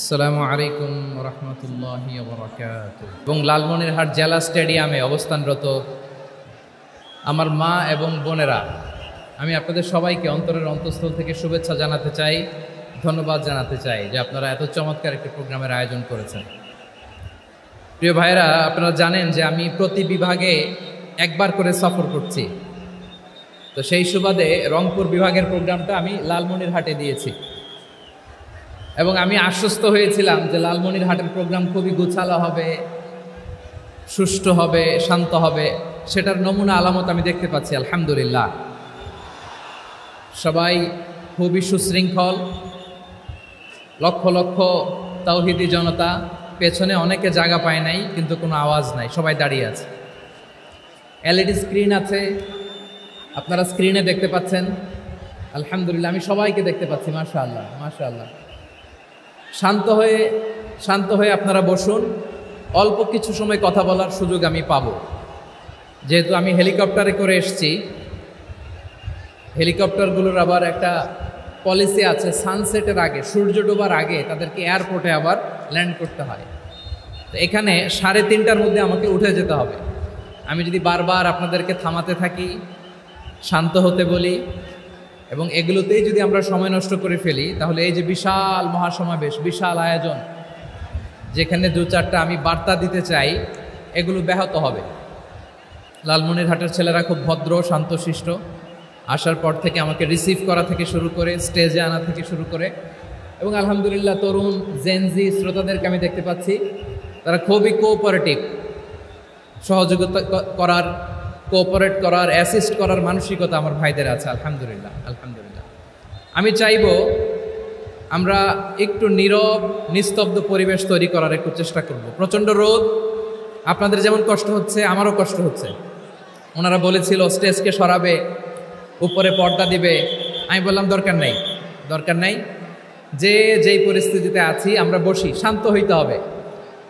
আসসালামু আলাইকুম রহমতুল্লাহি বারাকাতুহু। এবং লালমনিরহাট জেলা স্টেডিয়ামে অবস্থানরত আমার মা এবং বোনেরা, আমি আপনাদের সবাইকে অন্তরের অন্তঃস্থল থেকে শুভেচ্ছা জানাতে চাই, ধন্যবাদ জানাতে চাই যে আপনারা এত চমৎকার একটি প্রোগ্রামের আয়োজন করেছেন। প্রিয় ভাইরা, আপনারা জানেন যে আমি প্রতি বিভাগে একবার করে সফর করছি। তো সেই সুবাদে রংপুর বিভাগের প্রোগ্রামটা আমি লালমনিরহাটে দিয়েছি এবং আমি আশ্বস্ত হয়েছিলাম যে লালমনিরহাটের প্রোগ্রাম খুবই গুছালো হবে, সুষ্ঠু হবে, শান্ত হবে। সেটার নমুনা আলামত আমি দেখতে পাচ্ছি, আলহামদুলিল্লাহ। সবাই খুবই সুশৃঙ্খল, লক্ষ লক্ষ তাওহীদি জনতা, পেছনে অনেকে জায়গা পায় নাই কিন্তু কোনো আওয়াজ নাই, সবাই দাঁড়িয়ে আছে। এলইডি স্ক্রিন আছে, আপনারা স্ক্রিনে দেখতে পাচ্ছেন, আলহামদুলিল্লাহ। আমি সবাইকে দেখতে পাচ্ছি, মাশাআল্লাহ মাশাআল্লাহ। শান্ত হয়ে আপনারা বসুন, অল্প কিছু সময় কথা বলার সুযোগ আমি পাবো। যেহেতু আমি হেলিকপ্টারে করে এসেছি, হেলিকপ্টারগুলোর আবার একটা পলিসি আছে, সানসেটের আগে, সূর্য ডোবার আগে তাদেরকে এয়ারপোর্টে আবার ল্যান্ড করতে হয়। তো এখানে 3:30টার মধ্যে আমাকে উঠে যেতে হবে। আমি যদি বারবার আপনাদেরকে থামাতে থাকি, শান্ত হতে বলি এবং এগুলোতেই যদি আমরা সময় নষ্ট করে ফেলি, তাহলে এই যে বিশাল মহাসমাবেশ, বিশাল আয়োজন, যেখানে 2-4টা আমি বার্তা দিতে চাই, এগুলো ব্যাহত হবে। লালমনিরহাটের ছেলেরা খুব ভদ্র, শান্তশিষ্ট। আসার পর থেকে আমাকে রিসিভ করা থেকে শুরু করে স্টেজে আনা থেকে শুরু করে, এবং আলহামদুলিল্লাহ তরুণ জেনজি শ্রোতাদেরকে আমি দেখতে পাচ্ছি, তারা খুবই কোঅপারেটিভ, সহযোগিতা করার, কোঅপারেট করার, অ্যাসিস্ট করার মানসিকতা আমার ভাইদের আছে, আলহামদুলিল্লাহ আলহামদুলিল্লাহ। আমি চাইব আমরা একটু নীরব নিস্তব্ধ পরিবেশ তৈরি করার একটু চেষ্টা করব। প্রচণ্ড রোদ, আপনাদের যেমন কষ্ট হচ্ছে আমারও কষ্ট হচ্ছে। ওনারা বলেছিল স্টেজকে সরাবে, উপরে পর্দা দিবে। আমি বললাম দরকার নাই, যেই পরিস্থিতিতে আছি আমরা বসি, শান্ত হইতে হবে।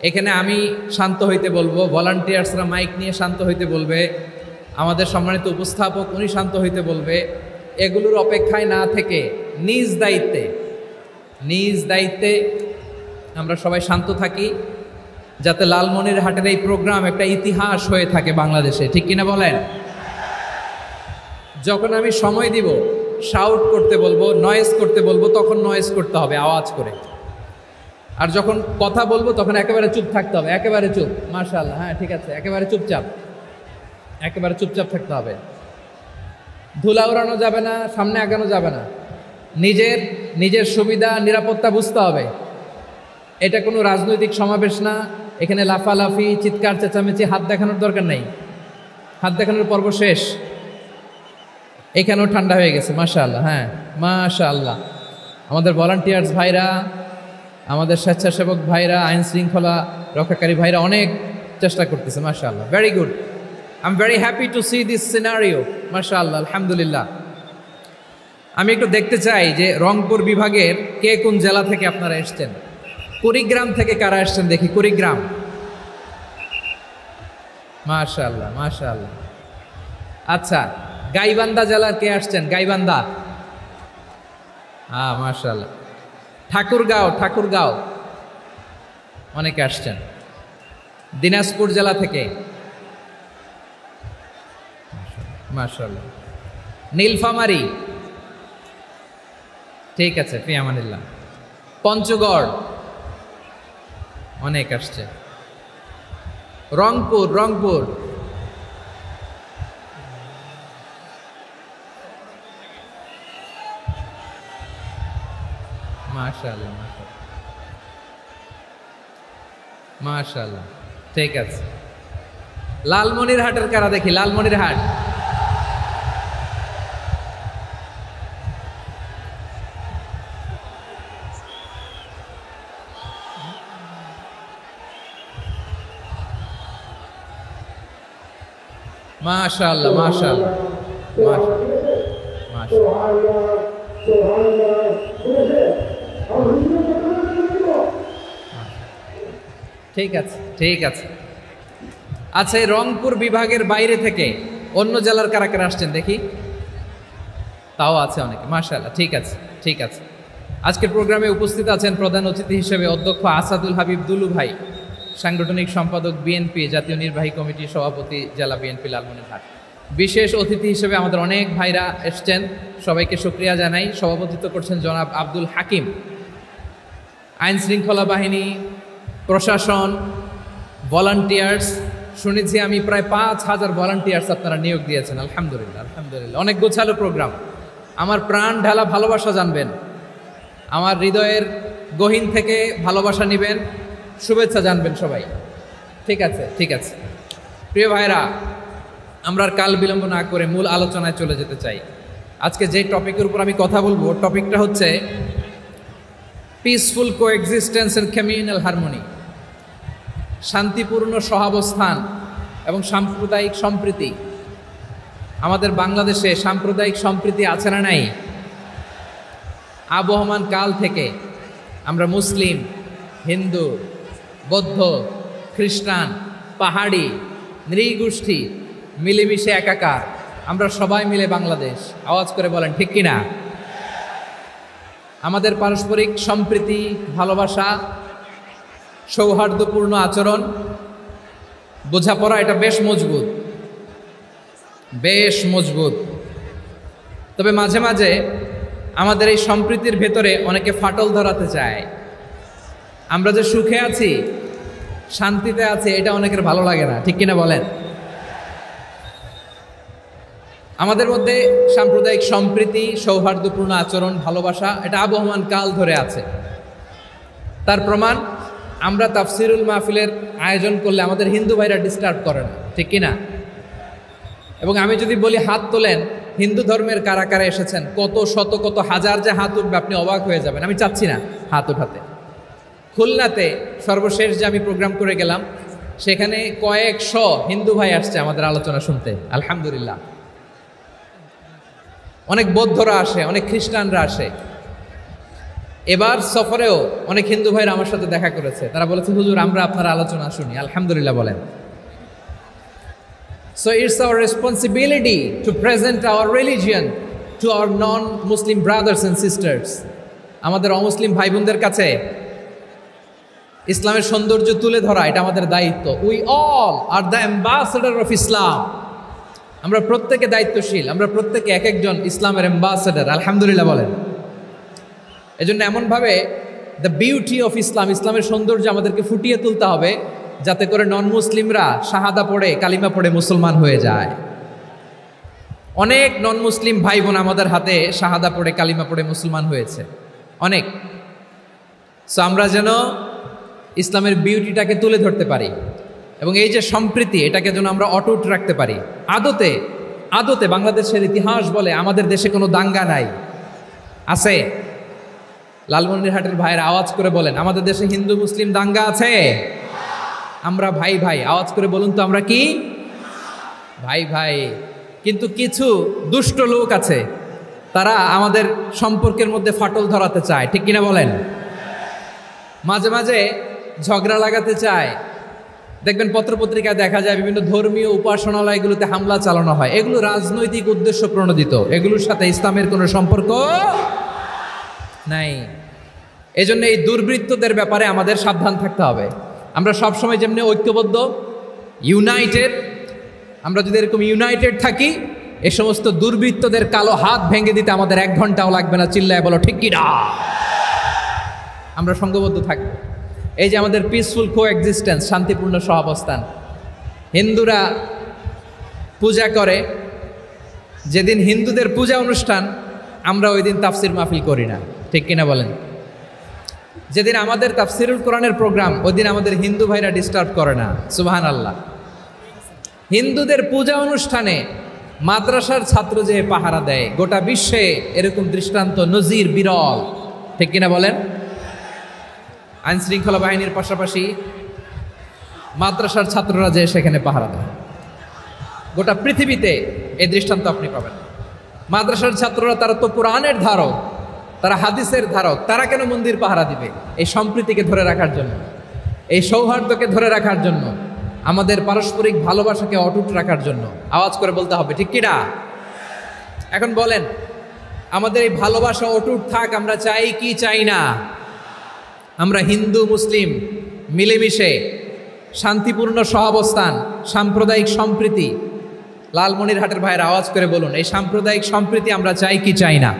এখানে আমি শান্ত হইতে বলবো, ভলান্টিয়ার্সরা মাইক নিয়ে শান্ত হইতে বলবে, আমাদের সম্মানিত উপস্থাপক উনি শান্ত হইতে বলবে। এগুলোর অপেক্ষায় না থেকে নিজ দায়িত্বে আমরা সবাই শান্ত থাকি, যাতে লালমনিরহাটের এই প্রোগ্রাম একটা ইতিহাস হয়ে থাকে বাংলাদেশে, ঠিক কিনা বলেন? যখন আমি সময় দিব, শাউট করতে বলবো, নয়েজ করতে বলবো, তখন নয়েজ করতে হবে আওয়াজ করে। আর যখন কথা বলবো তখন একেবারে চুপ থাকতে হবে, একেবারে চুপ। মাশাআল্লাহ, হ্যাঁ ঠিক আছে, একেবারে চুপচাপ থাকতে হবে। ধুলা উড়ানো যাবে না, সামনে আগানো যাবে না। নিজের সুবিধা নিরাপত্তা বুঝতে হবে। এটা কোনো রাজনৈতিক সমাবেশ না, এখানে লাফালাফি, চিৎকার চেঁচামেচি, হাত দেখানোর দরকার নেই। হাত দেখানোর পর্ব শেষ। এখানেও ঠান্ডা হয়ে গেছে, মাশাআল্লাহ, হ্যাঁ মাশাআল্লাহ। আমাদের ভলান্টিয়ার্স ভাইরা, আমাদের স্বেচ্ছাসেবক ভাইরা, আইন শৃঙ্খলা রক্ষাকারী ভাইরা অনেক চেষ্টা করতেছে, মাশাআল্লাহ, very good. I am very happy to C this scenario, মাশাআল্লাহ, আলহামদুলিল্লাহ। আমি একটু দেখতে চাই যে রংপুর বিভাগের কে কোন জেলা থেকে আপনারা এসছেন। কুড়িগ্রাম থেকে কারা এসছেন দেখি, কুড়িগ্রাম, মাশাআল্লাহ মাশাআল্লাহ। আচ্ছা, গাইবান্ধা জেলার কে আসছেন? গাইবান্ধা, হ্যাঁ মাশাআল্লাহ। ঠাকুরগাঁও অনেকে আসছেন। দিনাজপুর জেলা থেকে, মাশাআল্লাহ। নীলফামারী, ঠিক আছে, ফি আমানিল্লাহ। পঞ্চগড় অনেক আসছে। রংপুর, মাশাআল্লাহ মাশাআল্লাহ, ঠিক আছে। লালমনিরহাটের কারা দেখি, লালমনিরহাট, মাশাআল্লাহ মাশাআল্লাহ ঠিক আছে। আচ্ছা, এই রংপুর বিভাগের বাইরে থেকে অন্য জেলার কারা কারা আসছেন দেখি। তাও আছে অনেকে, মাশাআল্লাহ, ঠিক আছে। আজকের প্রোগ্রামে উপস্থিত আছেন প্রধান অতিথি হিসেবে অধ্যক্ষ আসাদুল হাবিব দুলু ভাই, সাংগঠনিক সম্পাদক বিএনপি, জাতীয় নির্বাহী কমিটির সভাপতি, জেলা বিএনপি লালমনিরহাট। বিশেষ অতিথি হিসেবে আমাদের অনেক ভাইরা এসছেন, সবাইকে শুকরিয়া জানাই। সভাপতিত্ব করছেন জনাব আব্দুল হাকিম। আইন শৃঙ্খলা বাহিনী, প্রশাসন, ভলান্টিয়ার্স, শুনেছি আমি প্রায় 5,000 ভলান্টিয়ার্স আপনারা নিয়োগ দিয়েছেন। আলহামদুলিল্লাহ, আলহামদুলিল্লাহ। অনেক গোছালো প্রোগ্রাম। আমার প্রাণ ঢালা ভালোবাসা জানবেন, আমার হৃদয়ের গহীন থেকে ভালোবাসা নেবেন, শুভেচ্ছা জানবেন সবাই। ঠিক আছে, ঠিক আছে। প্রিয় ভাইরা, আমরা আর কাল বিলম্ব না করে মূল আলোচনায় চলে যেতে চাই। আজকে যে টপিকের উপর আমি কথা বলবো, টপিকটা হচ্ছে peaceful coexistence and communal harmony, শান্তিপূর্ণ সহাবস্থান এবং সাম্প্রদায়িক সম্প্রীতি। আমাদের বাংলাদেশে সাম্প্রদায়িক সম্প্রীতি আছে না নাই? আবহমান কাল থেকে আমরা মুসলিম, হিন্দু, বৌদ্ধ, খ্রিস্টান, পাহাড়ি, নৃগোষ্ঠী মিলেমিশে একাকার, আমরা সবাই মিলে বাংলাদেশ। আওয়াজ করে বলেন ঠিক কিনা? আমাদের পারস্পরিক সম্প্রীতি, ভালোবাসা, সৌহার্দ্যপূর্ণ আচরণ, বোঝাপড়া, এটা বেশ মজবুত, বেশ মজবুত। তবে মাঝে মাঝে আমাদের এই সম্প্রীতির ভেতরে অনেকে ফাটল ধরাতে চায়। আমরা যে সুখে আছি, শান্তিতে আছি, এটা অনেকের ভালো লাগে না, ঠিক কিনা বলেন? আমাদের মধ্যে সাম্প্রদায়িক সম্প্রীতি, সৌহার্দ্যপূর্ণ আচরণ, ভালোবাসা, এটা আবহমান কাল ধরে আছে। তার প্রমাণ, আমরা তাফসিরুল মাহফিলের আয়োজন করলে আমাদের হিন্দু ভাইরা ডিস্টার্ব করে না, ঠিক কিনা? এবং আমি যদি বলি হাত তোলেন, হিন্দু ধর্মের কারা কারা এসেছেন, কত শত কত হাজার যে হাত উঠবে, আপনি অবাক হয়ে যাবেন। আমি চাচ্ছি না হাত উঠাতে। খুলনাতে সর্বশেষ যে আমি প্রোগ্রাম করে গেলাম, সেখানে কয়েকশ হিন্দু ভাই আসছে আমাদের আলোচনা শুনতে, আলহামদুলিল্লাহ। অনেক বৌদ্ধরা আসে, অনেক খ্রিস্টানরা আসে। এবার সফরেও অনেক হিন্দু ভাইরা আমার সাথে দেখা করেছে। তারা বলেছে, হুজুর আমরা আপনার আলোচনা শুনি। আলহামদুলিল্লাহ বলেন। So it's our responsibility to present our religion to our non-Muslim brothers and sisters. আমাদের অমুসলিম ভাই বোনদের কাছে ইসলামের সৌন্দর্য তুলে ধরা, এটা আমাদের দায়িত্ব। We all are the ambassador of Islam. আমরা প্রত্যেকে দায়িত্বশীল, আমরা প্রত্যেকে এক একজন ইসলামের অ্যাম্বাসেডর। আলহামদুলিল্লাহ বলেন। এজন্য এমনভাবে দ্য বিউটি অফ ইসলাম, ইসলামের সৌন্দর্য আমাদেরকে ফুটিয়ে তুলতে হবে, যাতে করে নন মুসলিমরা শাহাদা পড়ে, কালিমা পড়ে মুসলমান হয়ে যায়। অনেক নন মুসলিম ভাই বোন আমাদের হাতে শাহাদা পড়ে, কালিমা পড়ে মুসলমান হয়েছে, অনেক। সো আমরা যেন ইসলামের বিউটিটাকে তুলে ধরতে পারি এবং এই যে সম্প্রীতি, এটাকে যেন আমরা অটুট রাখতে পারি। আদতে আদতে বাংলাদেশের ইতিহাস বলে আমাদের দেশে কোনো দাঙ্গা নাই, আছে? লালমনিরহাটের ভাইয়ের আওয়াজ করে বলেন, আমাদের দেশে হিন্দু মুসলিম দাঙ্গা আছে? আমরা ভাই ভাই, আওয়াজ করে বলুন তো, আমরা কি ভাই ভাই? কিন্তু কিছু দুষ্ট লোক আছে, তারা আমাদের সম্পর্কের মধ্যে ফাটল ধরাতে চায়, ঠিক কিনা বলেন? মাঝে মাঝে ঝগড়া লাগাতে চায়। দেখবেন পত্রপত্রিকায় দেখা যায় বিভিন্ন ধর্মীয় উপাসনালয়গুলোতে হামলা চালানো হয়। এগুলো রাজনৈতিক উদ্দেশ্য প্রণোদিত, এগুলোর সাথে ইসলামের কোনো সম্পর্ক নাই। এজন্য এই দুর্বৃত্তদের ব্যাপারে আমাদের সাবধান থাকতে হবে। আমরা সবসময় যেমনি ঐক্যবদ্ধ, ইউনাইটেড, আমরা যদি এরকম ইউনাইটেড থাকি, এ সমস্ত দুর্বৃত্তদের কালো হাত ভেঙে দিতে আমাদের 1 ঘন্টাও লাগবে না। চিল্লায় বলো ঠিক কিনা? আমরা সংঘবদ্ধ থাকবো। এই যে আমাদের পিসফুল কোএক্সিস্টেন্স, শান্তিপূর্ণ সহাবস্থান। হিন্দুরা পূজা করে, যেদিন হিন্দুদের পূজা অনুষ্ঠান, আমরা ওই দিন তাফসির মাহফিল করি না, ঠিক কিনা বলেন? যেদিন আমাদের তাফসিরুল কোরআনের প্রোগ্রাম, ওই দিন আমাদের হিন্দু ভাইরা ডিস্টার্ব করে না। সুবহানাল্লাহ। হিন্দুদের পূজা অনুষ্ঠানে মাদ্রাসার ছাত্র যে পাহারা দেয়, গোটা বিশ্বে এরকম দৃষ্টান্ত, নজির বিরল, ঠিক কিনা বলেন? আইন শৃঙ্খলা বাহিনীর পাশাপাশি মাদ্রাসার ছাত্ররা যে সেখানে পাহারা দেয়, গোটা পৃথিবীতে এই দৃষ্টান্ত আপনি পাবেন। মাদ্রাসার ছাত্ররা, তারা তো কোরআনের ধারক, তারা হাদিসের ধারক, তারা কেন মন্দির পাহারা দিবে? এই সম্প্রীতিকে ধরে রাখার জন্য, এই সৌহার্দ্যকে ধরে রাখার জন্য, আমাদের পারস্পরিক ভালোবাসাকে অটুট রাখার জন্য। আওয়াজ করে বলতে হবে ঠিক কিনা? এখন বলেন, আমাদের এই ভালোবাসা অটুট থাক, আমরা চাই কি চাই না? আমরা হিন্দু মুসলিম মিলেমিশে শান্তিপূর্ণ সহাবস্থান, সাম্প্রদায়িক সম্প্রীতি, লালমনিরহাটের ভাইয়ের আওয়াজ করে বলুন, এই সাম্প্রদায়িক সম্প্রীতি আমরা চাই কি চাই না?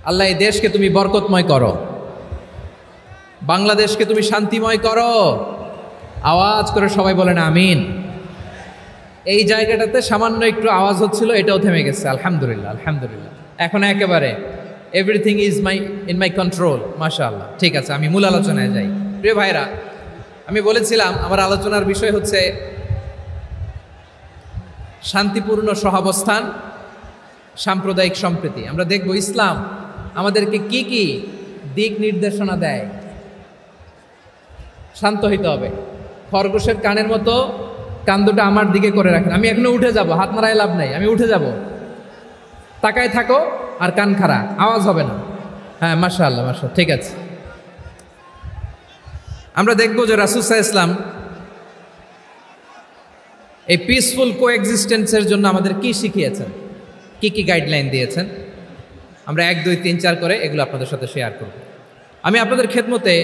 আল্লাহ এই দেশকে তুমি বরকতময় করো, বাংলাদেশকে তুমি শান্তিময় করো। আওয়াজ করে সবাই বলেন আমিন। এই জায়গাটাতে সামান্য একটু আওয়াজ হচ্ছিল, এটাও থেমে গেছে, আলহামদুলিল্লাহ আলহামদুলিল্লাহ। এখন একেবারে everything is in my control, মাশাআল্লাহ। ঠিক আছে, আমি মূল আলোচনায় যাই। প্রিয় ভাইরা, আমি বলেছিলাম আমার আলোচনার বিষয় হচ্ছে শান্তিপূর্ণ সহাবস্থান, সাম্প্রদায়িক সম্প্রীতি। আমরা দেখব ইসলাম আমাদেরকে কি কি দিক নির্দেশনা দেয়। শান্ত হইতে হবে, খরগোশের কানের মতো কান দুটো আমার দিকে করে রাখেন। আমি এখনো উঠে যাব, হাত নাড়ায় লাভ নাই, আমি উঠে যাব। তাকায় থাকো আর কান খাড়া, আওয়াজ হবে না। হ্যাঁ, মাশাআল্লাহ মাশাআল্লাহ, ঠিক আছে। আমরা দেখব যে রাসূল সাল্লাল্লাহু আলাইহি ওয়াসাল্লাম এই পিসফুল কোএক্সিস্টেন্সের জন্য আমাদের কি শিখিয়েছেন, কি কি গাইডলাইন দিয়েছেন। আমরা 1, 2, 3, 4 করে এগুলো আপনাদের সাথে শেয়ার করব। আমি আপনাদের খেদমতে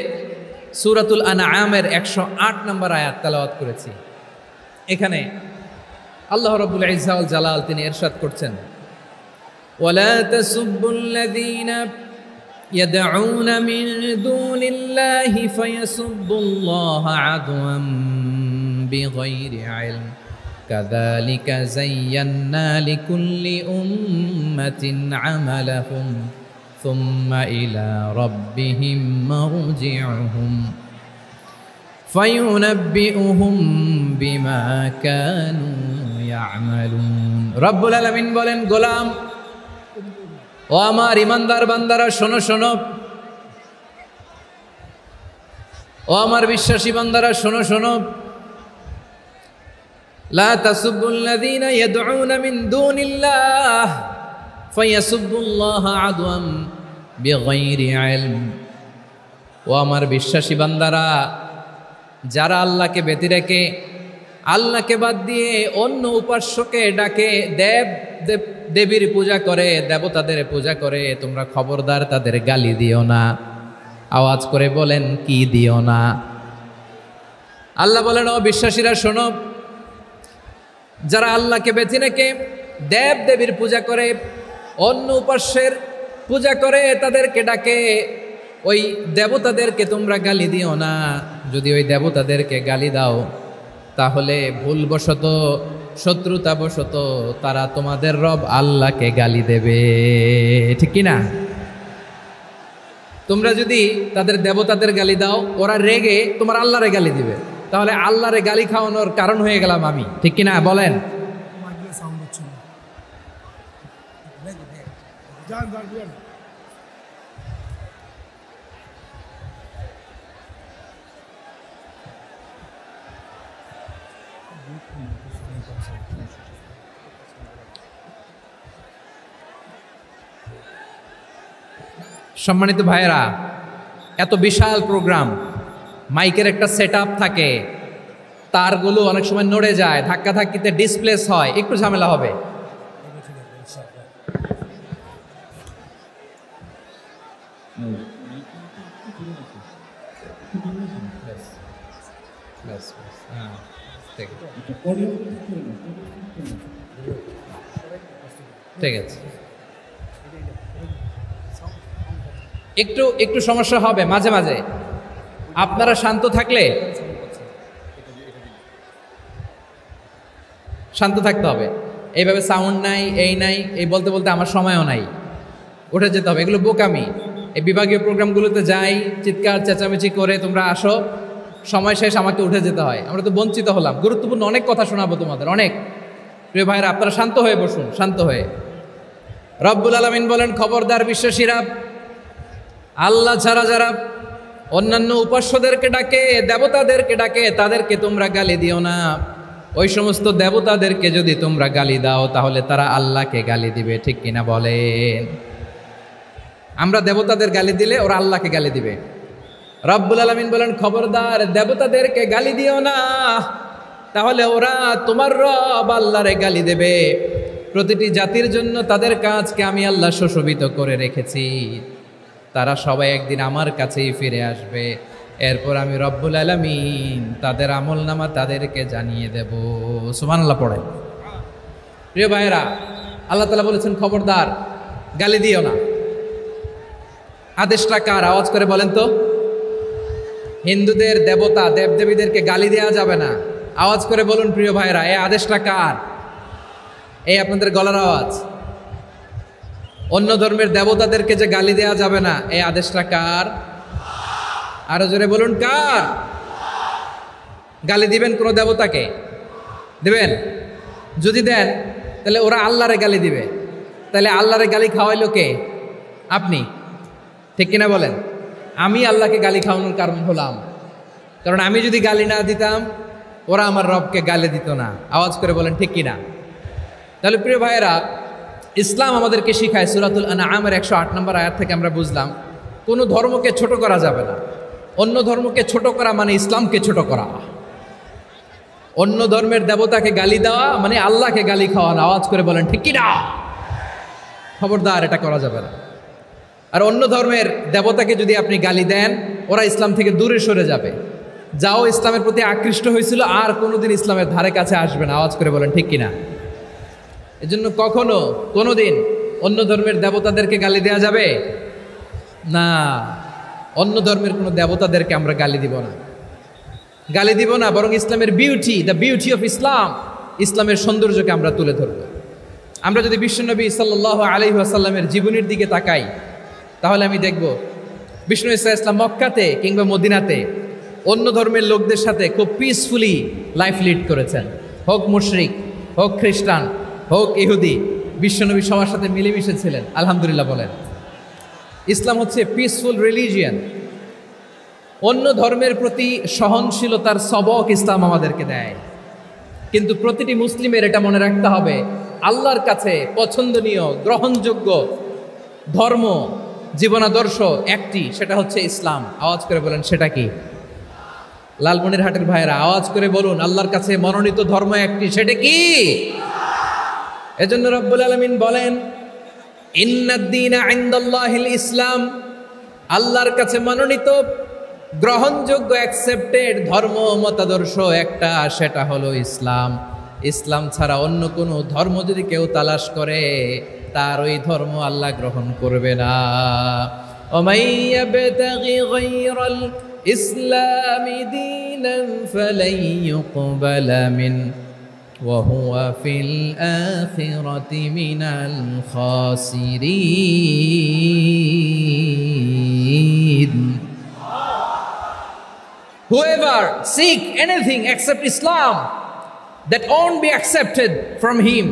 সূরাতুল আনআমের 108 নম্বর আয়াত তেলাওয়াত করেছি। এখানে আল্লাহ রাব্বুল ইজ্জা ওয়াল জালাল তিনি ইরশাদ করছেন, ওয়ালা তাসুব্বুল্লাযীনা ইয়াদউনা মিন দুনিল্লাহি ফায়াসুব্বুল্লাহা আদওয়ান বিগাইরি ইলম কাযালিকা যায়্যান্না লিকুল্লি উম্মাতিন আমালাহুম সুম্মা ইলা রাব্বিহিম মারজিউহুম ফায়ুনাব্বিউহুম বিমা কানু ইয়ামালুন। রব্বুল আলামিন বলেন, গোলাম ও আমার ইমানদার বান্দারা শোনো শোনো, ও আমার বিশ্বাসী বান্দারা শোনো শোনো, লা তাসুব্বুল্লাযীনা ইয়াদউনা মিন দুনিল্লাহ ফায়াসুব্বুল্লাহা আদওয়ান বিগাইরি ইলম। ও আমার বিশ্বাসী বান্দারা, যারা আল্লাহকে ব্যতি রেখে, আল্লাহকে বাদ দিয়ে অন্য উপাস্যকে ডাকে, দেবীর পূজা করে, দেবতাদের পূজা করে, তোমরা খবরদার তাদের গালি দিও না। আওয়াজ করে বলেন, কি দিও না? আল্লাহ বলেন, ও বিশ্বাসীরা শোনো, যারা আল্লাহকে বেছে রেখে দেবীর পূজা করে, অন্য উপাস্যের পূজা করে, তাদেরকে ডাকে, ওই দেবতাদেরকে তোমরা গালি দিও না। যদি ওই দেবতাদেরকে গালি দাও, তাহলে ভুলবশত, শত্রুতাবশত তারা তোমাদের রব আল্লাহকে গালি দেবে, ঠিক কি না? তোমরা যদি তাদের দেবতাদের গালি দাও, ওরা রেগে তোমার আল্লাহরে গালি দিবে, তাহলে আল্লাহরে গালি খাওয়ানোর কারণ হয়ে গেলাম আমি, ঠিক কি না? বলেন। সম্মানিত ভাইয়েরা, এত বিশাল প্রোগ্রাম, মাইকের একটা সেটআপ থাকে, তারগুলো অনেক সময় নড়ে যায়, ধাক্কা ধাক্কিতে ডিসপ্লেস হয়, একটু ঝামেলা হবে। ঠিক আছে, একটু একটু সমস্যা হবে মাঝে মাঝে। আপনারা শান্ত থাকলে, শান্ত থাকতে হবে। এইভাবে সাউন্ড নাই, এই নাই, এই বলতে বলতে আমার সময়ও নাই, উঠে যেতে হবে। এগুলো বোকামি। এই বিভাগীয় প্রোগ্রামগুলোতে যাই, চিৎকার চেঁচামেচি করে তোমরা আসো, সময় শেষ, আমাকে উঠে যেতে হয়। আমরা তো বঞ্চিত হলাম। গুরুত্বপূর্ণ অনেক কথা শোনাবো তোমাদের, অনেক। প্রিয় ভাইরা, আপনারা শান্ত হয়ে বসুন, শান্ত হয়ে। রব্বুল আলামিন বলেন, খবরদার বিশ্বাসীরা, আল্লাহ ছাড়া যারা অন্যান্য উপাস্যদেরকে ডাকে, দেবতাদেরকে ডাকে, তাদেরকে তোমরা গালি দিও না। ওই সমস্ত দেবতাদেরকে যদি তোমরা গালি দাও, তাহলে তারা আল্লাহকে গালি দিবে, ঠিক কিনা বলেন? আমরা দেবতাদের গালি দিলে ওরা আল্লাহকে গালি দিবে। রব্বুল আলামিন বলেন, খবরদার দেবতাদেরকে গালি দিও না, তাহলে ওরা তোমার রব আল্লাহরে গালি দেবে। প্রতিটি জাতির জন্য তাদের কাজকে আমি আল্লাহ সুশোভিত করে রেখেছি। তারা সবাই একদিন আমার কাছেই ফিরে আসবে। এরপর আমি রব্বুল আলামিন তাদের আমলনামা তাদেরকে জানিয়ে দেব। সুবহানাল্লাহ পড়ে। প্রিয় ভাইয়েরা, আল্লাহ তাআলা বলেছেন খবরদার গালি দিও না। আদেশটা কার? আওয়াজ করে বলেন তো। হিন্দুদের দেবতা দেবদেবীদেরকে গালি দেওয়া যাবে না। আওয়াজ করে বলুন প্রিয় ভাইয়েরা, এই আদেশটা কার? এই আপনাদের গলার আওয়াজ। অন্য ধর্মের দেবতাদেরকে যে গালি দেওয়া যাবে না, এই আদেশটা কার? আরো জোরে বলুন কার? গালি দিবেন কোন দেবতাকে? দিবেন? যদি দেন তাহলে ওরা আল্লাহরে গালি দিবে। তাহলে আল্লাহরে গালি খাওয়াইলো কে? আপনি। ঠিক কিনা বলেন? আমি আল্লাহকে গালি খাওয়ানোর কারণ হলাম। কারণ আমি যদি গালি না দিতাম ওরা আমার রবকে গালি দিত না। আওয়াজ করে বলেন ঠিক কিনা? তাহলে প্রিয় ভাইয়েরা, ইসলাম আমাদেরকে শিখায়, সূরাতুল আনআমের 108 নম্বর আয়াত থেকে আমরা বুঝলাম কোনো ধর্মকে ছোট করা যাবে না। অন্য ধর্মকে ছোট করা মানে ইসলামকে ছোট করা। অন্য ধর্মের দেবতাকে গালি দেওয়া মানে আল্লাহকে গালি খাওয়ানো। আওয়াজ করে বলেন ঠিক কিনা? খবরদার, এটা করা যাবে না। আর অন্য ধর্মের দেবতাকে যদি আপনি গালি দেন, ওরা ইসলাম থেকে দূরে সরে যাবে। যাও ইসলামের প্রতি আকৃষ্ট হয়েছিল আর কোনোদিন ইসলামের ধারে কাছে আসবে না। আওয়াজ করে বলেন ঠিক কিনা? এজন্য কখনো কোনোদিন অন্য ধর্মের দেবতাদেরকে গালি দেওয়া যাবে না। অন্য ধর্মের কোনো দেবতাদেরকে আমরা গালি দিব না, গালি দিব না। বরং ইসলামের beauty, the beauty of Islam, ইসলামের সৌন্দর্যকে আমরা তুলে ধরব। আমরা যদি বিশ্বনবী সাল্লাল্লাহু আলাইহি ওয়াসাল্লামের জীবনের দিকে তাকাই, তাহলে আমি দেখব বিষ্ণু ইসলাম মক্কাতে কিংবা মদিনাতে অন্য ধর্মের লোকদের সাথে খুব পিসফুলি লাইফ লিড করেছেন। হোক মুশরিক, হোক খ্রিস্টান, হোক ইহুদি, বিশ্বনবী সবার সাথে মিলেমিশে ছিলেন। আলহামদুলিল্লাহ বলেন। ইসলাম হচ্ছে পিসফুল রিলিজিয়ান। অন্য ধর্মের প্রতি সহনশীলতার সবক ইসলাম আমাদেরকে দেয়। কিন্তু প্রতিটি মুসলিমের এটা মনে রাখতে হবে, আল্লাহর কাছে পছন্দনীয় গ্রহণযোগ্য ধর্ম জীবনাদর্শ একটি, সেটা হচ্ছে ইসলাম। আওয়াজ করে বলেন সেটা কি? লালমনিরহাটের ভাইয়েরা আওয়াজ করে বলুন, আল্লাহর কাছে মনোনীত ধর্ম একটি, সেটা কি? এজন্য রব্বুল আলামিন বলেন ইন্নাদ-দীনা ইনদাল্লাহিল ইসলাম। আল্লাহর কাছে মনোনীত গ্রহণযোগ্য অ্যাকসেপ্টেড ধর্ম মতাদর্শ একটা, সেটা হলো ইসলাম। ইসলাম ছাড়া অন্য কোনো ধর্ম যদি কেউ তালাশ করে, তার ওই ধর্ম আল্লাহ গ্রহণ করবে না। ওমাইয়াবতাগি গায়রাল ইসলামি দীনান ফালাই ইউকবালা মিন ওয়া হুয়া ফিল আখিরাতি মিনাল খাসিরিন। Whoever seek anything except Islam, that won't be accepted from him,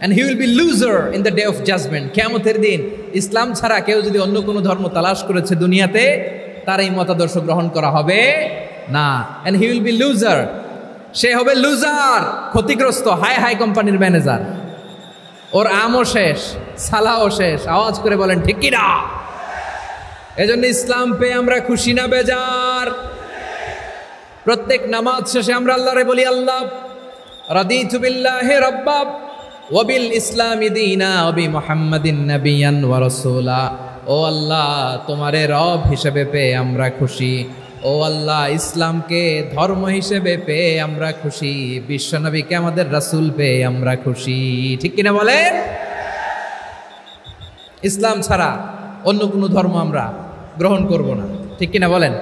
and he will be loser in the day of judgment. কিয়ামতের দিন ইসলাম ছাড়া কেউ যদি অন্য কোনো ধর্ম তালাশ করেছে দুনিয়াতে, তার এই মতাদর্শ গ্রহণ করা হবে না। and he will be loser, সে হবে লুজার, ক্ষতিগ্রস্ত। হাই হাই কোম্পানির ম্যানেজার, ওর আমও শেষ, সালাও শেষ। আওয়াজ করে বলেন ঠিক কি না? এজন্য ইসলাম পেয়ে আমরা খুশি না বেজার? প্রত্যেক নামাজ শেষে আমরা আল্লাহরে বলি, আল্লাহ রাদিতু বিল্লাহি রাব্বা ওয়া বিল ইসলামি দীনা ওয়া বি মুহাম্মাদিন নাবিয়ান ওয়া রাসূলা। ও আল্লাহ, তোমারে রব হিসেবে পেয়ে আমরা খুশি। ও আল্লাহ, ইসলামকে ধর্ম হিসেবে পেয়ে আমরা খুশি। বিশ্বনবীকে আমাদের রাসূল পেয়ে আমরা খুশি। ঠিক কিনা বলেন? ইসলাম ছাড়া অন্য কোনো ধর্ম আমরা গ্রহণ করব না। ঠিক কিনা বলেন?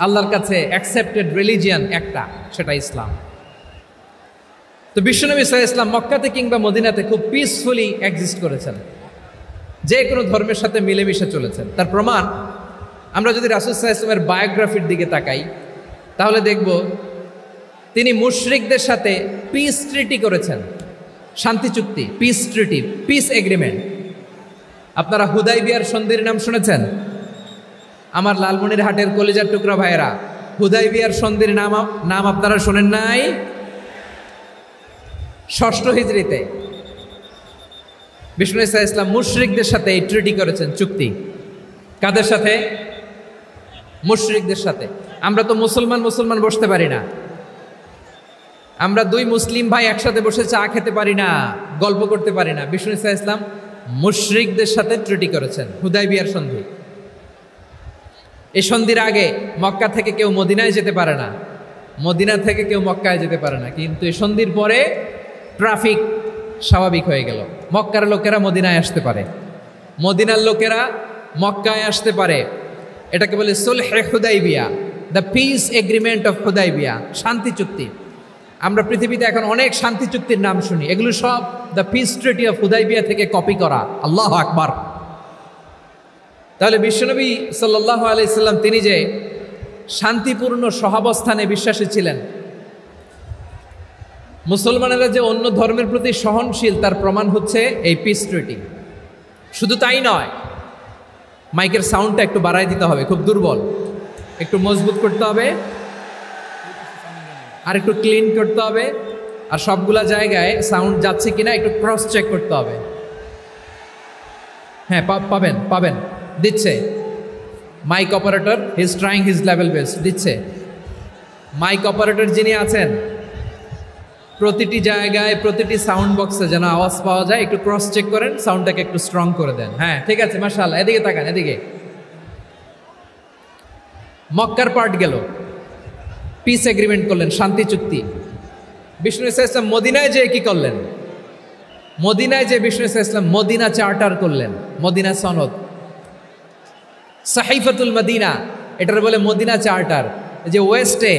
আল্লাহর কাছে অ্যাকসেপ্টেড রিলিজিয়ান একটা, সেটা ইসলাম। তো বিশ্বনবী সাল্লাল্লাহু আলাইহি ওয়াসাল্লাম মক্কাতে কিংবা মদিনাতে খুব পিসফুলি এক্সিস্ট করেছেন, যে কোনো ধর্মের সাথে মিলেমিশে চলেছেন। তার প্রমাণ আমরা যদি রাসূল সাল্লাল্লাহু আলাইহি ওয়াসাল্লামের বায়োগ্রাফির দিকে তাকাই, তাহলে দেখব তিনি মুশরিকদের সাথে পিস ট্রিটি করেছেন, শান্তি চুক্তি, পিস ট্রিটি, পিস এগ্রিমেন্ট। আপনারা হুদাইবিয়ার সন্ধির নাম শুনেছেন? আমার লালমনিরহাটের কলিজার টুকরা ভাইয়েরা, হুদাইবিয়ার সন্ধির নাম আপনারা শোনেন নাই? 6ষ্ঠ হিজরিতে বিষ্ণু ঈসা ইসলাম মুশরিকদের সাথে এই ট্রিটি করেছেন, চুক্তি। কাদের সাথে? মুশরিকদের সাথে। আমরা তো মুসলমান বসতে পারি না। আমরা দুই মুসলিম ভাই একসাথে বসে চা খেতে পারি না, গল্প করতে পারি না। বিষ্ণু ইসলাম মুশরিকদের সাথে ট্রিটি করেছেন, হুদাইবিয়ার সন্ধি। এই সন্ধির আগে মক্কা থেকে কেউ মদিনায় যেতে পারে না, মদিনা থেকে কেউ মক্কায় যেতে পারে না। কিন্তু এই সন্ধির পরে ট্রাফিক স্বাভাবিক হয়ে গেল। মক্কার লোকেরা মদিনায় আসতে পারে, মদিনার লোকেরা মক্কায় আসতে পারে। এটাকে বলে সুলহে Hudaybiyyah, the peace agreement of Hudaybiyyah, শান্তি চুক্তি। আমরা পৃথিবীতে এখন অনেক শান্তি চুক্তির নাম শুনি, এগুলো সব the piece treaty of Hudaibiya থেকে কপি করা। আল্লাহু আকবার। তাহলে বিশ্বনবী সাল্লাল্লাহু আলাইহি সাল্লাম তিনি যে শান্তিপূর্ণ সহাবস্থানে বিশ্বাসী ছিলেন, মুসলমানেরা যে অন্য ধর্মের প্রতি সহনশীল তার প্রমাণ হচ্ছে এই পিস ট্রিটি। শুধু তাই নয়, মাইকের সাউন্ডটা একটু বাড়াই দিতে হবে, খুব দুর্বল, একটু মজবুত করতে হবে, আর একটু ক্লিন করতে হবে, আর সবগুলা জায়গায় সাউন্ড যাচ্ছে কিনা একটু ক্রস চেক করতে হবে। হ্যাঁ, পাবেন পাবেন, দিচ্ছে mic operator, he is trying his level best, দিচ্ছে। মাইক অপারেটর যিনি আছেন, প্রতিটি জায়গায় প্রতিটি সাউন্ড বক্সে যেন আওয়াজ পাওয়া যায়, একটু ক্রস চেক করেন, সাউন্ডটাকে একটু স্ট্রং করে দেন। হ্যাঁ, ঠিক আছে, মাশাআল্লাহ। এদিকে তাকান, এদিকে। মক্কার পার্ট গেল, পিস এগ্রিমেন্ট করলেন, শান্তি চুক্তি। বিষ্ণু ইসলাম মদিনায় যে কি করলেন? মদিনায় যে বিষ্ণু ইসলাম মদিনা চার্টার করলেন, মদিনা সনদ, সাহিফাতুল মদিনা, এটার বলে মদিনা চার্টার। যে ওয়েস্টে,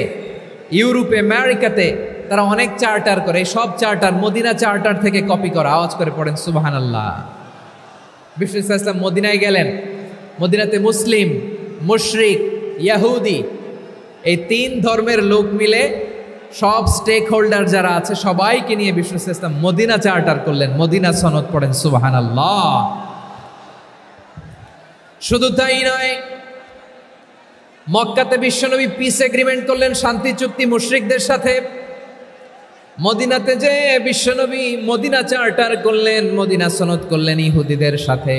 ইউরোপে, আমেরিকাতে তারা অনেক চার্টার করে, সব চার্টার মদিনা চার্টার থেকে কপি করা। আওয়াজ করে পড়েন সুবহানাল্লাহ। বিষ্ণু ইসলাম মদিনায় গেলেন, মদিনাতে মুসলিম, মুশরিক, ইয়াহুদি, এই তিন ধর্মের লোক মিলে সব স্টেক হোল্ডার যারা আছে সবাইকে নিয়ে বিষ্ণু ইসলাম মদিনা চার্টার করলেন, মদিনা সনদ। পড়েন সুবহানাল্লাহ। শুধু তাই নয়, মক্কাতে বিশ্বনবী পিস এগ্রিমেন্ট করলেন, শান্তি চুক্তি মুশরিকদের সাথে। মদিনাতে যে বিশ্বনবী মদিনা চার্টার করলেন, মদিনা সনদ করলেন ইহুদিদের সাথে।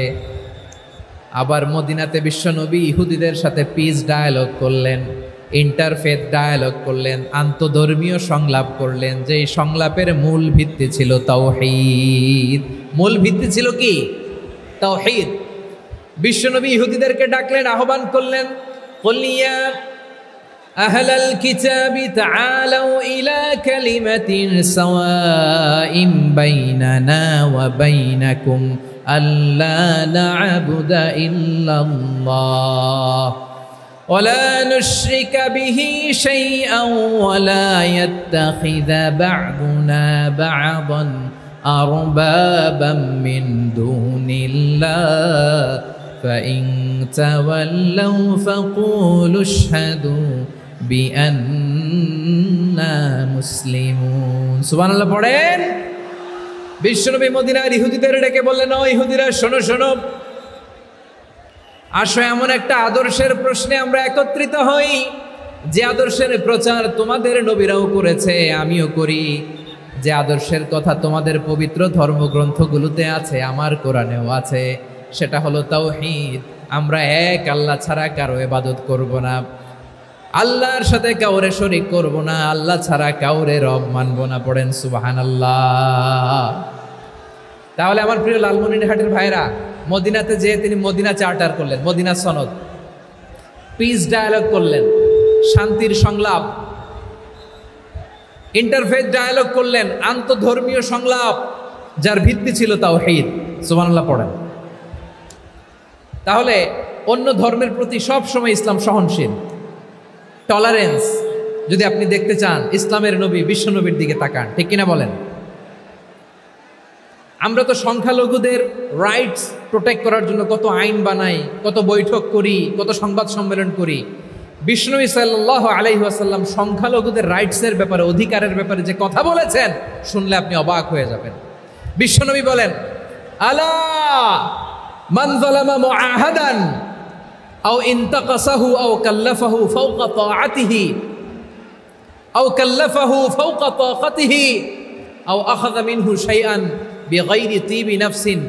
আবার মদিনাতে বিশ্বনবী ইহুদিদের সাথে পিস ডায়ালগ করলেন, ইন্টারফেথ ডায়ালগ করলেন, আন্তধর্মীয় সংলাপ করলেন। যে সংলাপের মূল ভিত্তি ছিল তাওহীদ। মূল ভিত্তি ছিল কি? তাওহীদ। বিশ্বনবী ইহুদিদেরকে ডাকলেন, আহ্বান করলেন, কুল ইয়া আহলাল কিতাবি তাআলাউ ইলা কালিমাতিন সাওয়াইন বাইনানা ওয়া বাইনাকুম আল্লা না'বুদা ইল্লাল্লাহ ওয়া লা নুশরিকা বিহি শাইআন ওয়া লা ইয়াত্তাখিযা বা'দুনা বা'দান আরবাবাম মিন দুনিল্লাহ فإن تولوا فقولوا اشهدوا بأننا مسلمون। সুবহানাল্লাহ পড়েন। বিশ্বনবী মদিনার ইহুদিদের ডেকে বললেন, ও ইহুদিরা, শোনো শোনো, আসো এমন একটা আদর্শের প্রশ্নে আমরা একত্রিত হই, যে আদর্শের প্রচার তোমাদের নবীরাও করেছে, আমিও করি। যে আদর্শের কথা তোমাদের পবিত্র ধর্মগ্রন্থগুলোতে আছে, আমার কোরআনেও আছে, সেটা হলো তাওহীদ। আমরা এক আল্লাহ ছাড়া কারো ইবাদত করব না, আল্লাহর সাথে কাউরে শরীক করব না, আল্লাহ ছাড়া কাউরে রব মানব না। পড়েন সুবহানাল্লাহ। তাহলে আমার প্রিয় লালমনিরহাটের ভাইরা, মদিনাতে যে তিনি মদিনা চার্টার করলেন, মদিনা সনদ, পিস ডায়ালগ করলেন, শান্তির সংলাপ, ইন্টারফেথ ডায়ালগ করলেন, আন্তধর্মীয় সংলাপ, যার ভিত্তি ছিল তাওহীদ। সুবহানাল্লাহ পড়েন। তাহলে অন্য ধর্মের প্রতি সব সময় ইসলাম সহনশীল, টলারেন্স। যদি আপনি দেখতে চান ইসলামের নবী বিশ্ব নবীর দিকে তাকান, ঠিক কিনা বলেন? আমরা তো সংখ্যালঘুদের রাইটস প্রোটেক্ট করার জন্য কত আইন বানাই, কত বৈঠক করি, কত সংবাদ সম্মেলন করি। বিষ্ণু সাল্লাল্লাহু আলাইহি ওয়াসাল্লাম সংখ্যালঘুদের রাইটসের ব্যাপারে, অধিকারের ব্যাপারে যে কথা বলেছেন, শুনলে আপনি অবাক হয়ে যাবেন। বিশ্বনবী বলেন, আলা মান যালামা মুআহাদান আও ইনতাকাসাহু আও কাল্লাফাহু ফাওকা তাআতিহি আও কাল্লাফাহু ফাওকা তাকাতিহি আও আখাযা মিনহু শাইআন বিগাইরি তিবি নাফসিন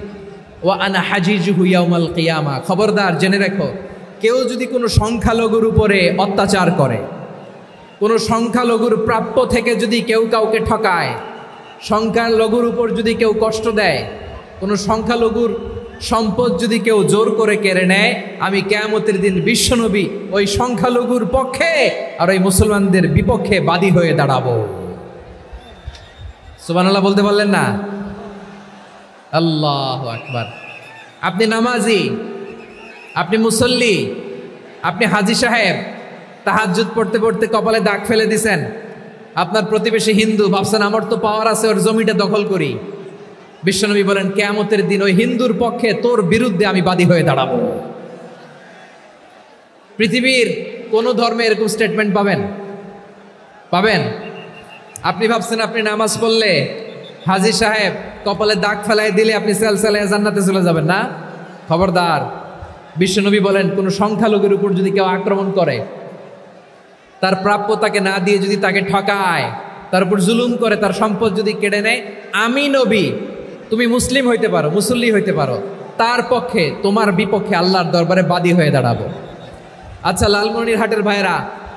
ওয়া আনা হাজিজুহু ইয়াউমাল কিয়ামা। খবরদার, জেনে রাখো, কেউ যদি কোনো সংখ্যালঘুর উপরে অত্যাচার করে, কোনো সংখ্যালঘুর প্রাপ্য থেকে যদি কেউ কাউকে ঠকায়, সংখ্যালঘুর উপর যদি কেউ কষ্ট দেয়, কোনো সংখ্যালঘুর সম্পদ যদি কেউ জোর করে কেড়ে নেয়, আমি কিয়ামতের দিন বিশ্বনবী ওই সংখ্যালঘুর পক্ষে আর ওই মুসলমানদের বিপক্ষে বাদী হয়ে দাঁড়াবো। সুবহানাল্লাহ বলতে পারলেন না? আল্লাহু আকবার। আপনি নামাজি, আপনি মুসল্লি, আপনি হাজী সাহেব, তাহাজ্জুদ পড়তে পড়তে কপালে দাগ ফেলে দিছেন, আপনার প্রতিবেশী হিন্দু, ভাবছেন আমার তো পাওয়ার আছে, ওর জমিটা দখল করি। বিশ্বনবী বলেন কিয়ামতের দিন ওই হিন্দুর পক্ষে তোর বিরুদ্ধে আমি বাদী হয়ে দাঁড়াবো। পৃথিবীর কোন ধর্মে এরকম স্টেটমেন্ট পাবেন? পাবেন? আপনি ভাবছেন আপনি নামাজ পড়লে হাজী সাহেব কপালে দাগ ফেলাই দিলে আপনি সেলসেলে জান্নাতে চলে যাবেন না? খবরদার। বিশ্বনবী বলেন কোন সংখ্যালঘুর উপর যদি কেউ আক্রমণ করে, তার প্রাপ্য তাকে না দিয়ে যদি তাকে ঠকায়, তার উপর জুলুম করে, তার সম্পদ যদি কেড়ে নেয়, আমি নবী, তুমি মুসলিম হইতে পারো, মুসল্লি হইতে পারো, তার পক্ষে তোমার বিপক্ষে আল্লাহর দরবারে বাদী হয়ে দাঁড়াবো। আচ্ছা লালমনিরহাটের ভাইরা,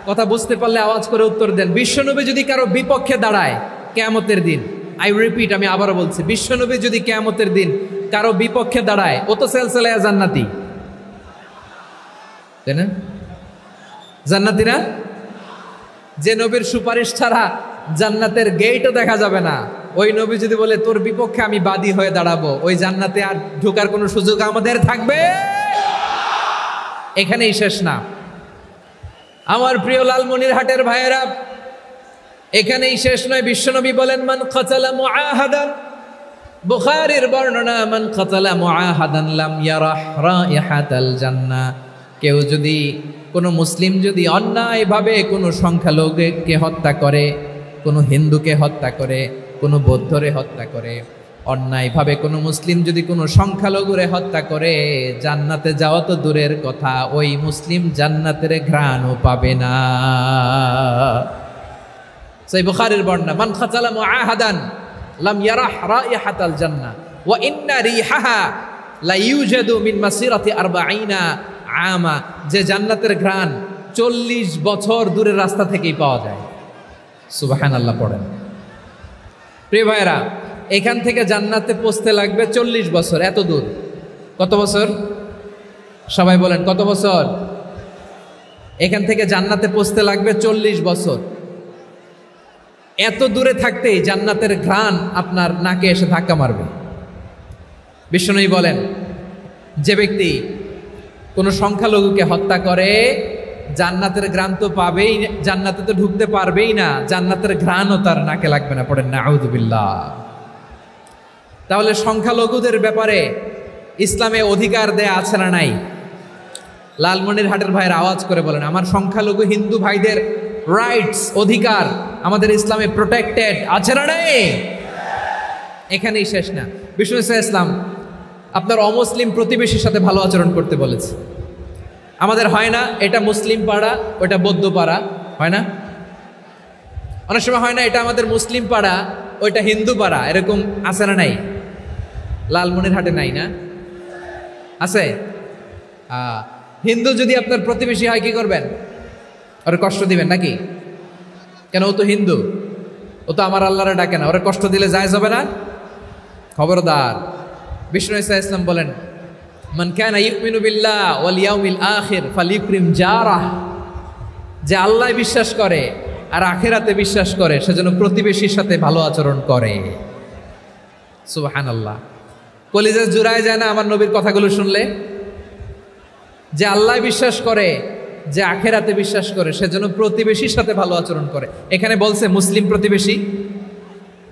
কথা বুঝতে পারলে আওয়াজ করে উত্তর দেন। বিশ্বনবী যদি কারো বিপক্ষে দাঁড়ায় কিয়ামতের দিন, আই রিপিট, আমি আবারও বলছি, বিশ্বনবী যদি কিয়ামতের দিন কারো বিপক্ষে দাঁড়ায়, ও তো সেলসেলায়া জান্নাতি, তাই না? জান্নাতি না? যে নবীর সুপারিশ ছাড়া জান্নাতের গেটও দেখা যাবে না, ওই নবী যদি বলে তোর বিপক্ষে আমি বাদী হয়ে দাঁড়াবো, ওই জান্নাতে আর ঢোকার কোনো সুযোগ আমাদের থাকবে? এখানেই শেষ না আমার প্রিয় লালমনিরহাটের ভাইয়েরা, এখানেই শেষ নয়। বিশ্বনবী বলেন মান কাতালা মুআহাদান, বুখারীর বর্ণনা, মান কাতালা মুআহাদান লাম ইয়ারাহ রাইহাতাল জান্নাহ। কেউ যদি, কোনো মুসলিম যদি অন্যায়ভাবে কোনো সংখ্যালঘুকে হত্যা করে, কোনো হিন্দুকে হত্যা করে, কোনো বৌদ্ধরে হত্যা করে, অন্যায়ভাবে কোনো মুসলিম যদি কোনো সংখ্যালঘুরে হত্যা করে, জান্নাতে যাওয়া তো দূরের কথা, ওই মুসলিম জান্নাতের ঘ্রাণও পাবে না। সেই বুখারীর বর্ণনা, মান কাতালা মুআহাদান লাম ইয়ারাহ রাইহাতাল জান্নাহ ওয়া ইন্না রিহাহা লা ইউজাদু মিন মাসিরাতি 40 আমা। যে জান্নাতের ঘ্রাণ 40 বছর দূরের রাস্তা থেকেই পাওয়া যায়। সুবহানাল্লাহ পড়েন। প্রিয় ভাইরা, এখান থেকে জান্নাতে পৌঁছতে লাগবে 40 বছর। এত দূর, কত বছর? সবাই বলেন কত বছর? এখান থেকে জান্নাতে পৌঁছতে লাগবে 40 বছর। এত দূরে থাকতেই জান্নাতের ঘ্রাণ আপনার নাকে এসে ধাক্কা মারবে। বিশ্বনবী বলেন যে ব্যক্তি কোনো সংখ্যালঘুকে হত্যা করে, জান্নাতের ঘ্রাণ তো পাবেই, জান্নাতে তো ঢুকতে পারবেই না, জান্নাতের ঘ্রাণও তার নাকে লাগবে না। পড়েন না আউযুবিল্লাহ। তাহলে সংখ্যালঘুদের ব্যাপারে ইসলামে অধিকার দেয়া আছে না নাই? লালমনিরহাটের ভাইয়ের আওয়াজ করে বলেন, আমার সংখ্যালঘু হিন্দু ভাইদের রাইটস, অধিকার আমাদের ইসলামে প্রোটেক্টেড আছে না নাই? এখানেই শেষ না। বিষ্ণু ইসলাম আপনার অমুসলিম প্রতিবেশীর সাথে ভালো আচরণ করতে বলেছে। আমাদের হয় না এটা মুসলিম পাড়া, ওটা বৌদ্ধ পাড়া, হয় না? অনেক সময় হয় না এটা আমাদের মুসলিম পাড়া, ওইটা হিন্দু পাড়া, এরকম আছে না নাই? লালমনিরহাটে নাই না? আছে? হিন্দু যদি আপনার প্রতিবেশী হয় কি করবেন? ওরে কষ্ট দিবেন নাকি? কেন? ও তো হিন্দু, ও তো আমার আল্লাহরে ডাকে না, ওরে কষ্ট দিলে জায়েজ হবে না? খবরদার। বিষ্ণু ইসলাম বলেন মান কানা ইউমিনু বিল্লাহ ওয়াল ইয়াউমিল আখির ফালিউকরিম জারাহ। যে আল্লাহ বিশ্বাস করে আর আখিরাতে বিশ্বাস করে, সেজন্য প্রতিবেশীর সাথে ভালো আচরণ করে। সুবহানাল্লাহ। কলিজা জুড়ায় যায় না আমার নবীর কথাগুলো শুনলে? যে আল্লাহ বিশ্বাস করে, যে আখিরাতে বিশ্বাস করে, সেজন্য প্রতিবেশীর সাথে ভালো আচরণ করে। এখানে বলছে মুসলিম প্রতিবেশী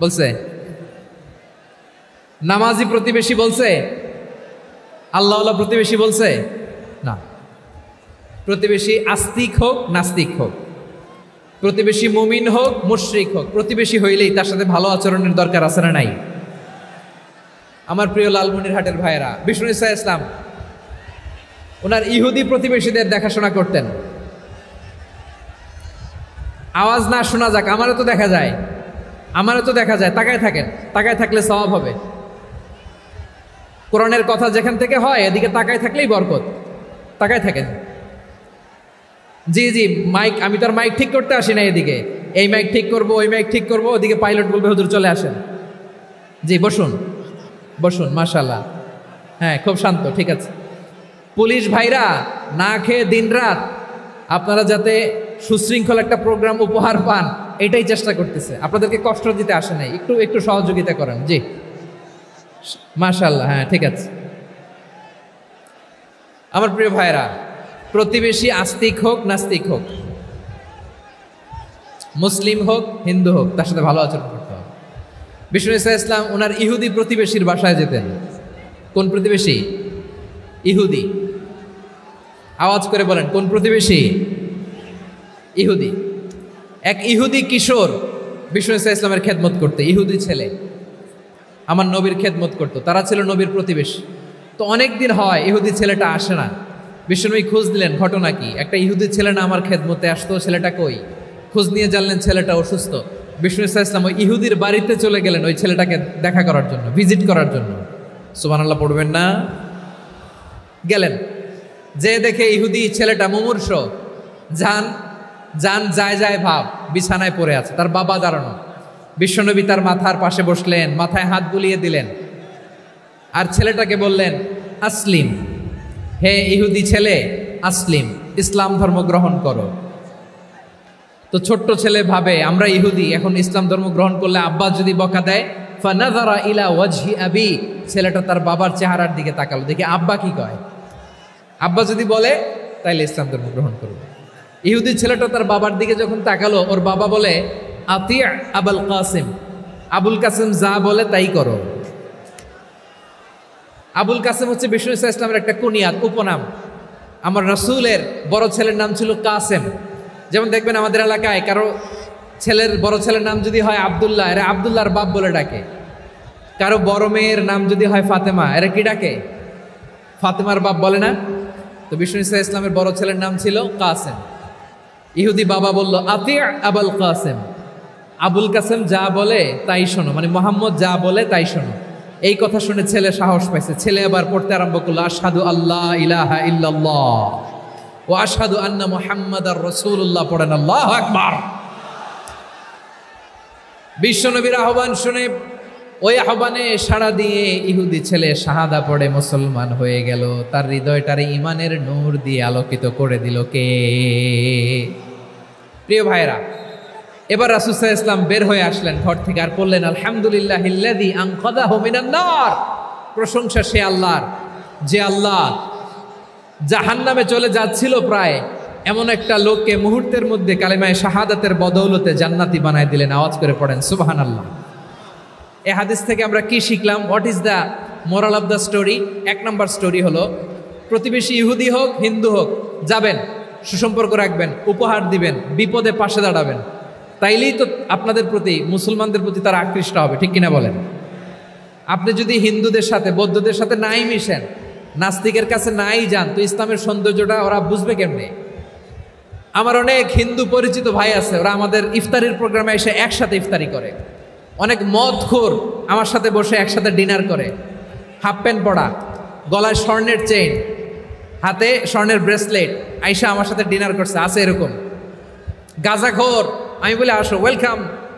বলছে, নামাজি প্রতিবেশী বলছে, আল্লাহওয়ালা প্রতিবেশী বলছে না। প্রতিবেশী আস্তিক হোক নাস্তিক হোক, প্রতিবেশী মুমিন হোক মুশরিক হোক, প্রতিবেশী হইলেই তার সাথে ভালো আচরণের দরকার আছে না নাই? আমার প্রিয় লালমনিরহাটের ভাইয়েরা, বিষ্ণু ইসলাম ওনার ইহুদি প্রতিবেশীদের দেখাশোনা করতেন। আওয়াজ না শোনা যাক, আমারও তো দেখা যায়, আমারও তো দেখা যায়। তাকায় থাকেন, তাকায় থাকলে সওয়াব হবে। কোরআনের কথা যেখান থেকে হয় এদিকে তাকায় থাকলেই বরকত। তাকায় থাকেন। জি জি, মাইক, আমি তো আর মাইক ঠিক করতে আসি না এদিকে, এই মাইক ঠিক করব, ওই মাইক ঠিক করব, ওদিকে পাইলট বলবে হুজুর চলে আসেন। জি বসুন বসুন, মাশাআল্লাহ, হ্যাঁ খুব শান্ত, ঠিক আছে। পুলিশ ভাইরা না খেয়ে দিনরাত আপনারা যাতে সুশৃঙ্খল একটা প্রোগ্রাম উপহার পান এটাই চেষ্টা করতেছে, আপনাদেরকে কষ্ট দিতে আসে নাই, একটু একটু সহযোগিতা করেন। জি মাশাআল্লাহ, হ্যাঁ ঠিক আছে। আমার প্রিয় ভাইরা, প্রতিবেশী আস্তিক হোক নাস্তিক হোক, মুসলিম হোক হিন্দু হোক, তার সাথে ভালো আচরণ করতে হবে। বিষ্ণু ইসা ইসলাম ওনার ইহুদি প্রতিবেশীর বাসায় যেতেন। কোন প্রতিবেশী? ইহুদি। আওয়াজ করে বলেন, কোন প্রতিবেশী? ইহুদি। এক ইহুদি কিশোর বিষ্ণু ইসা ইসলামের খেদমত করতে, ইহুদি ছেলে আমার নবীর খেদমত করতো, তারা ছিল নবীর প্রতিবেশী। তো অনেক দিন হয় ইহুদি ছেলেটা আসে না। বিশ্বনবী খোঁজ দিলেন, ঘটনা কি? একটা ইহুদি ছেলে না আমার খেদমতে আসতো, ছেলেটা কই? খোঁজ নিয়ে জানলেন ছেলেটা অসুস্থ। বিষ্ণু ইসা ইসলাম ওই ইহুদির বাড়িতে চলে গেলেন ওই ছেলেটাকে দেখা করার জন্য, ভিজিট করার জন্য। সুবহানাল্লাহ পড়বেন না? গেলেন, যে দেখে ইহুদি ছেলেটা মুমূর্ষ, যান যান যায় যায় ভাব, বিছানায় পড়ে আছে, তার বাবা দাঁড়ানো। বিশ্বনবী তার মাথার পাশে বসলেন, মাথায় হাত বুলিয়ে দিলেন, আর ছেলেটাকে বললেন আসলিম, হে ইহুদি ছেলে আসলিম, ইসলাম ধর্ম গ্রহণ করো। তো ছোট্ট ছেলে ভাবে আমরা ইহুদি, এখন ইসলাম ধর্ম গ্রহণ করলে আব্বা যদি বকা দেয়, ফানাযারা ইলা ওয়াজহি আবি, ছেলেটা তার বাবার চেহারার দিকে তাকালো, দেখি আব্বা কি কয়। আব্বা যদি বলে তাইলে ইসলাম ধর্ম গ্রহণ করবে। ইহুদি ছেলেটা তার বাবার দিকে যখন তাকালো, ওর বাবা বলে আতি আবুল কাসিম, আবুল কাসিম যা বলে তাই করো। আবুল কাসিম হচ্ছে বিষ্ণু ইসা ইসলামের একটা কুনিয়াত, উপনাম। আমার রাসূলের বড় ছেলের নাম ছিল কাসেম। যেমন দেখবেন আমাদের এলাকায় কারো ছেলের বড় ছেলের নাম যদি হয় আব্দুল্লাহ, এরা আব্দুল্লাহর বাপ বলে ডাকে। কারো বড় মেয়ের নাম যদি হয় ফাতেমা, এরা কি ডাকে? ফাতেমার বাপ বলে না? তো বিষ্ণু ইসা ইসলামের বড় ছেলের নাম ছিল কাসেম। ইহুদি বাবা বলল আতি আবুল কাসেম, আবুল কাসেম যা বলে তাই শোনো, মানে মোহাম্মদ যা বলে তাই শোনো। এই কথা শুনে ছেলে সাহস পাইছে, ছেলে আবার পড়তে আরম্ভ করলো আশহাদু আল্লাহ ইলাহা ইল্লাল্লাহ ও আশহাদু আন্না মুহাম্মাদার রাসূলুল্লাহ, পড়েন আল্লাহু আকবার। বিশ্বনবীর আহ্বান শুনে ওই আহ্বানে সাড়া দিয়ে ইহুদি ছেলে শাহাদা পড়ে মুসলমান হয়ে গেল। তার হৃদয়টারে ইমানের নূর দিয়ে আলোকিত করে দিল কে? প্রিয় ভাইরা, এবার রাসূল সাল্লাল্লাহু আলাইহি ওয়াসাল্লাম বের হয়ে আসলেন ঘর থেকে, আর বললেন আলহামদুলিল্লাহিল্লাযী আনকাযাহু মিনান নার, প্রশংসা সে আল্লাহর যে আল্লাহ জাহান্নামে চলে যাচ্ছিল প্রায় এমন একটা লোককে মুহূর্তের মধ্যে কালেমায়ে শাহাদাতের বদৌলতে জান্নাতি বানায় দিলেন। আওয়াজ করে পড়েন সুবহানাল্লাহ। এই হাদিস থেকে আমরা কি শিখলাম? What is the moral of the story? এক নম্বর স্টোরি হলো, প্রতিবেশী ইহুদি হোক হিন্দু হোক, যাবেন, সুসম্পর্ক রাখবেন, উপহার দিবেন, বিপদে পাশে দাঁড়াবেন, তাইলেই তো আপনাদের প্রতি, মুসলমানদের প্রতি তারা আকৃষ্ট হবে, ঠিক কিনা বলেন? আপনি যদি হিন্দুদের সাথে বৌদ্ধদের সাথে নাই মিশেন, নাস্তিকের কাছে নাই যান, তো ইসলামের সৌন্দর্যটা ওরা বুঝবে কেমনে? আমার অনেক হিন্দু পরিচিত ভাই আছে, ওরা আমাদের ইফতারির প্রোগ্রামে এসে একসাথে ইফতারি করে। অনেক মদখোর আমার সাথে বসে একসাথে ডিনার করে, হাফ প্যান্ট পরা, গলায় স্বর্ণের চেইন, হাতে স্বর্ণের ব্রেসলেট, আইসা আমার সাথে ডিনার করছে, আছে এরকম। গাঁজাখোর, আমি বলি আসো, welcome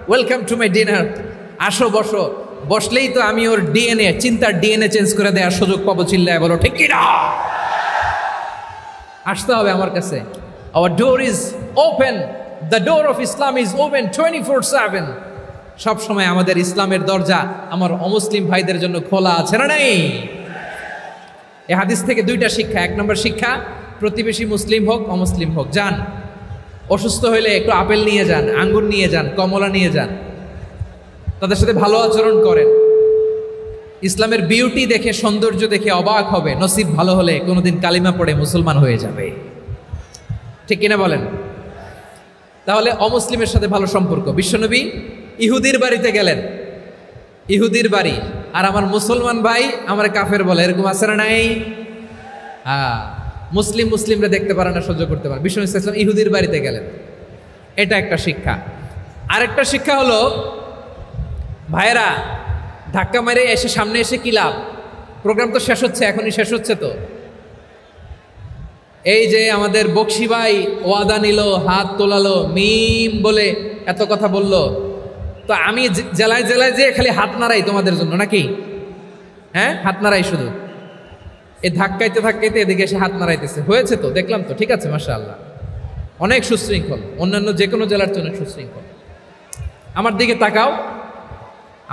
welcome to my dinner, আসো বসো। বসলেই তো আমি ওর ডিএনএ, চিন্তার ডিএনএ চেঞ্জ করে দেওয়ার সুযোগ পাবো, চিল্লায় বলো ঠিক কি না? আসতে হবে আমার কাছে। Hour door is open, the door of Islam is open 24/7। সব সময় আমাদের ইসলামের দরজা আমার অমুসলিম ভাইদের জন্য খোলা আছে না নাই? এই হাদিস থেকে দুইটা শিক্ষা। এক নম্বর শিক্ষা, প্রতিবেশী মুসলিম হোক অমুসলিম হোক, যান, অসুস্থ হইলে একটু আপেল নিয়ে যান, আঙ্গুর নিয়ে যান, কমলা নিয়ে যান, তাদের সাথে ভালো আচরণ করেন। ইসলামের বিউটি দেখে, সৌন্দর্য দেখে অবাক হবে, নসিব ভালো হলে কোনোদিন কালিমা পড়ে মুসলমান হয়ে যাবে, ঠিক কিনা বলেন? তাহলে অমুসলিমের সাথে ভালো সম্পর্ক। বিশ্বনবী ইহুদির বাড়িতে গেলেন, ইহুদির বাড়ি, আর আমার মুসলমান ভাই আমার কাফের বলে, এরকম আছে না নাই? হ্যাঁ, মুসলিম মুসলিমরা দেখতে পারে না, সহ্য করতে পারে। বিশ্বনবী সাল্লাল্লাহু আলাইহি ওয়াসাল্লাম ইহুদির বাড়িতে গেলেন, এটা একটা শিক্ষা। আরেকটা শিক্ষা হলো, ভাইয়েরা ধাক্কা মেরে এসে সামনে এসে কি লাভ? প্রোগ্রাম তো শেষ হচ্ছে, এখনই শেষ হচ্ছে, তো এই যে আমাদের বকশি ভাই ওয়াদা নিল, হাত তোলালো, মিম বলে এত কথা বলল, তো আমি জেলায় জেলায় যে খালি হাত নাড়াই তোমাদের জন্য নাকি? হ্যাঁ, হাত নাড়াই শুধু, এই ধাক্কাইতে ধাক্কাইতে এদিকে এসে হাত নাড়াইতেছে। হয়েছে তো, দেখলাম তো, ঠিক আছে, মাশাআল্লাহ, অনেক সুশৃঙ্খল, অন্যান্য যে কোনো জেলার চেয়ে অনেক সুশৃঙ্খল। আমার দিকে তাকাও,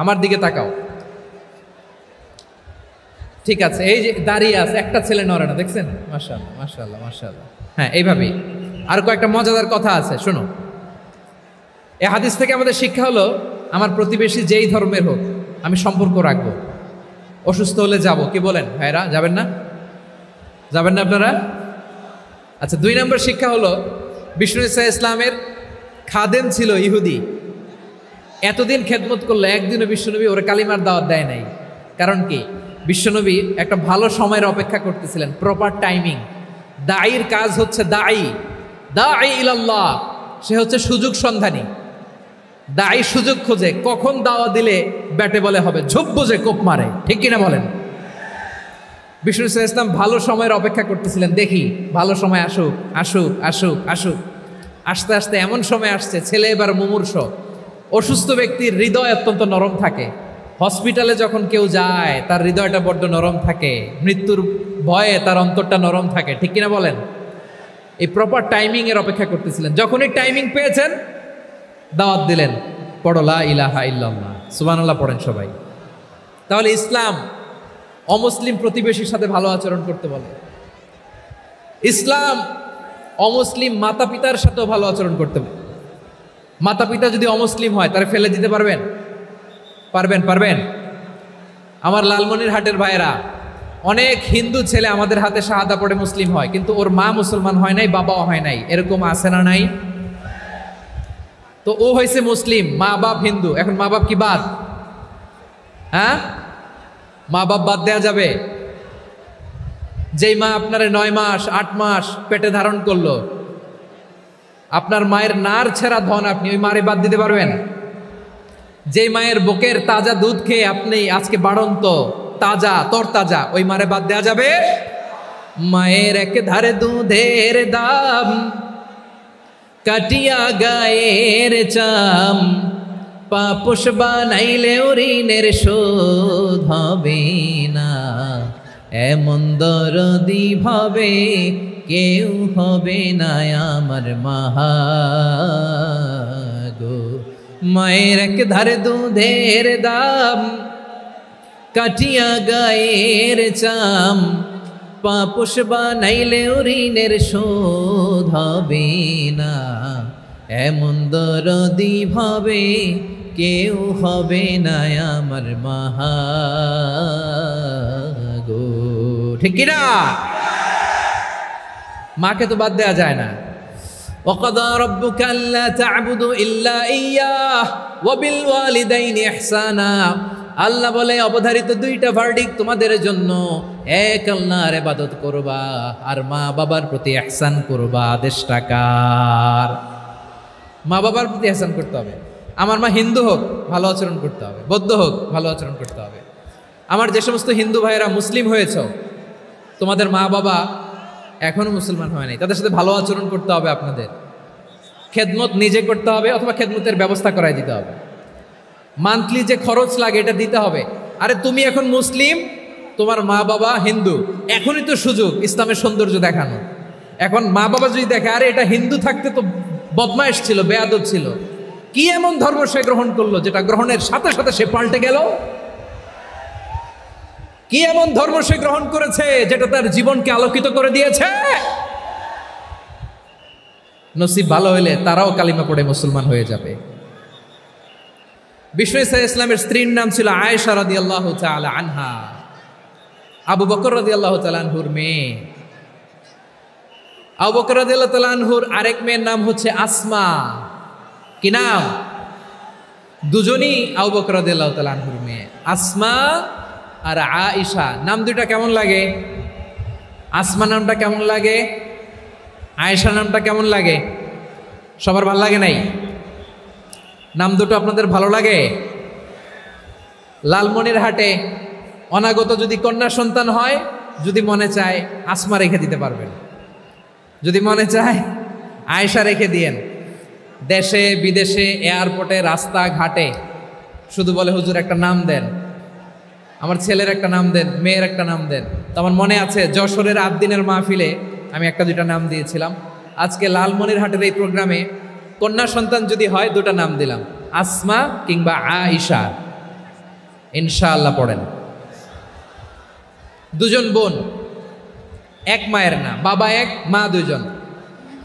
আমার দিকে তাকাও, ঠিক আছে। এই যে দাঁড়িয়ে আছে, একটা ছেলে নড়ে না, দেখছেন? মাশাআল্লাহ মাশাআল্লাহ মাশাআল্লাহ। হ্যাঁ, এইভাবেই। আর কয়েকটা মজাদার কথা আছে, শোনো। এই হাদিস থেকে আমাদের শিক্ষা হলো, আমার প্রতিবেশী যেই ধর্মের হোক আমি সম্পর্ক রাখবো। অসুস্থ হলে যাব, কি বলেন ভাইরা? যাবেন না? যাবেন না আপনারা? আচ্ছা, 2 নম্বর শিক্ষা হলো, বিষ্ণু ঈসা ইসলামের খাদেম ছিল ইহুদি, এতদিন খেদমত করলো, একদিনও বিশ্বনবী ওরা কালিমার দাওয়াত দেয় নাই। কারণ কি? বিশ্বনবী একটা ভালো সময়ের অপেক্ষা করতেছিলেন, প্রপার টাইমিং। দায়ীর কাজ হচ্ছে দায়ী ইলাল্লাহ, সে হচ্ছে সুযোগ সন্ধানী। দায়ী সুযোগ খোঁজে, কখন দাওয়া দিলে ব্যাটে বলে হবে, ঝোপ বোঝে কোপ মারে, ঠিক কিনা বলেন? বিষ্ণু ঈসা ইসলাম ভালো সময়ের অপেক্ষা করতেছিলেন, দেখি ভালো সময় আসুক আসুক আসুক আসুক। আস্তে আস্তে এমন সময় আসছে, ছেলে এবার মুমূর্ষ। অসুস্থ ব্যক্তির হৃদয় অত্যন্ত নরম থাকে, হসপিটালে যখন কেউ যায় তার হৃদয়টা বড্ড নরম থাকে, মৃত্যুর ভয়ে তার অন্তরটা নরম থাকে, ঠিক কিনা বলেন? এই প্রপার টাইমিং এর অপেক্ষা করতেছিলেন। যখনই টাইমিং পেয়েছেন, দাওয়াত দিলেন, পড়ো লা ইলাহা ইল্লাল্লাহ, সুবহানাল্লাহ পড়েন সবাই। তাহলে ইসলাম অমুসলিম প্রতিবেশীর সাথে ভালো আচরণ করতে বলে। ইসলাম অমুসলিম মাতা পিতার সাথেও ভালো আচরণ করতে বলে। মাতা পিতা যদি অমুসলিম হয়, তারা ফেলে দিতে পারবেন? পারবেন? পারবেন? আমার লালমনিরহাটের ভাইয়েরা, অনেক হিন্দু ছেলে আমাদের হাতে শাহাদা পড়ে মুসলিম হয়, কিন্তু ওর মা মুসলমান হয় নাই, বাবাও হয় নাই, এরকম আছে না নাই? তো ও হয়েছে মুসলিম, মা বাপ হিন্দু, এখন মা বাপ কি বাদ? হ্যাঁ, মা বাপ বাদ দেয়া যাবে? যেই মা আপনার 9 মাস 8 মাস পেটে ধারণ করলো, আপনার মায়ের নার ছেঁড়া ধন, আপনি ওই মারে বাদ দিতে পারবেন? যেই মায়ের বুকের তাজা দুধ খেয়ে আপনি আজকে বাড়ন্ত তাজা তরতাজা, ওই মারে বাদ দেয়া যাবে? মায়ের এক ধারে দুধের দাম, কাটিয়া গায়ের চাম, পাপোশ বানাইলেও ঋণের শোধ হবে না, এমন দরদি ভাবে কেউ হবে না আমার মাগো। মায়ের এক ধারে দুধের দাম, কাটিয়া গায়ের চাম, পাপোশ বানাইলেও ঋণের শোধ হবে না, এমন দরদি ভাবে কেউ হবে না আমার মাগো, ঠিক কিনা? মাকে তো বাদ দেয়া যায় না। وَقَضَى رَبُّكَ أَلَّا تَعْبُدُوا إِلَّا إِيَّاهُ وَبِالْوَالِدَيْنِ إِحْسَانًا। আল্লাহ বলে, অবধারিত 2টা ভার্ডিক্ট তোমাদের জন্য, এক আল্লাহর ইবাদত করবা আর মা বাবার প্রতি ইহসান করবা। আদেশটা কার? মা বাবার প্রতি ইহসান করতে হবে। আমার মা হিন্দু হোক, ভালো আচরণ করতে হবে, বৌদ্ধ হোক, ভালো আচরণ করতে হবে। আমার যে সমস্ত হিন্দু ভাইয়েরা মুসলিম হয়েছ, তোমাদের মা বাবা এখনো মুসলমান হয় নাই, তাদের সাথে ভালো আচরণ করতে হবে। আপনাদের খেদমত নিজে করতে হবে, অথবা খেদমতের ব্যবস্থা করাই দিতে হবে। মান্থলি যে খরচ লাগে এটা দিতে হবে। আরে তুমি এখন মুসলিম, তোমার মা বাবা হিন্দু, এখনই তো সুযোগ ইসলামের সৌন্দর্য দেখানো। এখন মা বাবা যদি দেখে, আরে এটা হিন্দু থাকতে তো বদমাইশ ছিল, বেয়াদব ছিল, কি এমন ধর্ম সে গ্রহণ করলো যেটা গ্রহণের সাথে সাথে সে পাল্টে গেল? কি এমন ধর্ম সে গ্রহণ করেছে যেটা তার জীবনকে আলোকিত করে দিয়েছে? নসিব ভালো হইলে তারাও কালিমা পড়ে মুসলমান হয়ে যাবে। বিষ্ণু ঈসা ইসলামের স্ত্রীর নাম ছিল আয়েশা রাদিয়াল্লাহু তাআলা আনহা, আবু বকর রাদিয়াল্লাহু তাআলা আনহুর মেয়ে। আবু বকর রাদিয়াল্লাহু তাআলা আনহুর আরেক মেয়ের নাম হচ্ছে আসমা। কি নাম? দুজনই আবু বকর রাদিয়াল্লাহু তাআলা আনহুর মেয়ে, আসমা আর আয়েশা। নাম দুইটা কেমন লাগে? আসমা নামটা কেমন লাগে? আয়েশা নামটা কেমন লাগে? সবার ভালো লাগে নাই? নাম দুটো আপনাদের ভালো লাগে? লালমনিরহাটে অনাগত যদি কন্যা সন্তান হয়, যদি মনে চায় আসমা রেখে দিতে পারবেন। যদি মনে চায় আয়েশা রেখে দিয়েন। দেশে বিদেশে এয়ারপোর্টে রাস্তাঘাটে শুধু বলে হুজুর একটা নাম দেন, আমার ছেলের একটা নাম দেন, মেয়ের একটা নাম দেন। তো আমার মনে আছে যশোরের আদ্দিনের মাহফিলে আমি একটা দুইটা নাম দিয়েছিলাম। আজকে লালমনিরহাটের এই প্রোগ্রামে কন্যা সন্তান যদি হয় দুটা নাম দিলাম, আসমা কিংবা আয়েশা। ইনশাআল্লাহ পড়েন। দুজন বোন, এক মায়ের না, বাবা এক মা দুজন।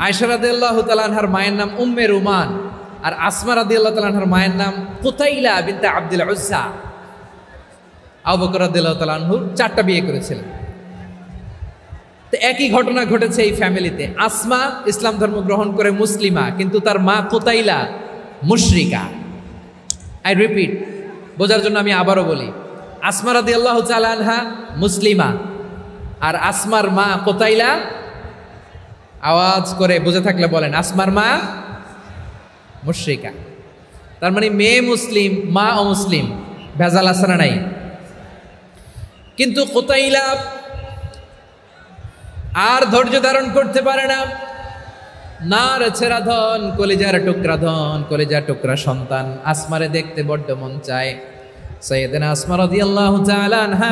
আয়েশা রাদিয়াল্লাহু তাআলা আনহার মায়ের নাম উম্মে রুমান, আর আসমা রাদিয়াল্লাহু তাআলা আনহার মায়ের নাম কুতাইলা বিনতে আব্দুল উজ্জা। আবু বকর রাদিয়াল্লাহু তাআলা আনহু 4টা বিয়ে করেছিলেন। তো একই ঘটনা ঘটেছে এই ফ্যামিলিতে। আসমা ইসলাম ধর্ম গ্রহণ করে মুসলিমা, কিন্তু তার মা কুতাইলা মুশরিকা। আই রিপিট, বোঝার জন্য আমি আবারও বলি, আসমা রাদিয়াল্লাহু তাআলা আনহা মুসলিমা, আর আসমার মা কুতাইলা, আওয়াজ করে বুঝে থাকলে বলেন, আসমার মা মুশরিকা। তার মানে মেয়ে মুসলিম, মা অমুসলিম, ভেজাল আছে না নাই? কিন্তু কুতাইলা আর ধৈর্য ধারণ করতে পারে না। নার ছেড়া ধন, কলিজার টুকরা ধন, কলিজার টুকরা সন্তান আসমারে দেখতে বড্ড মন চায়। সাইয়েদনা আসমা রাদিয়াল্লাহু তাআলা আনহা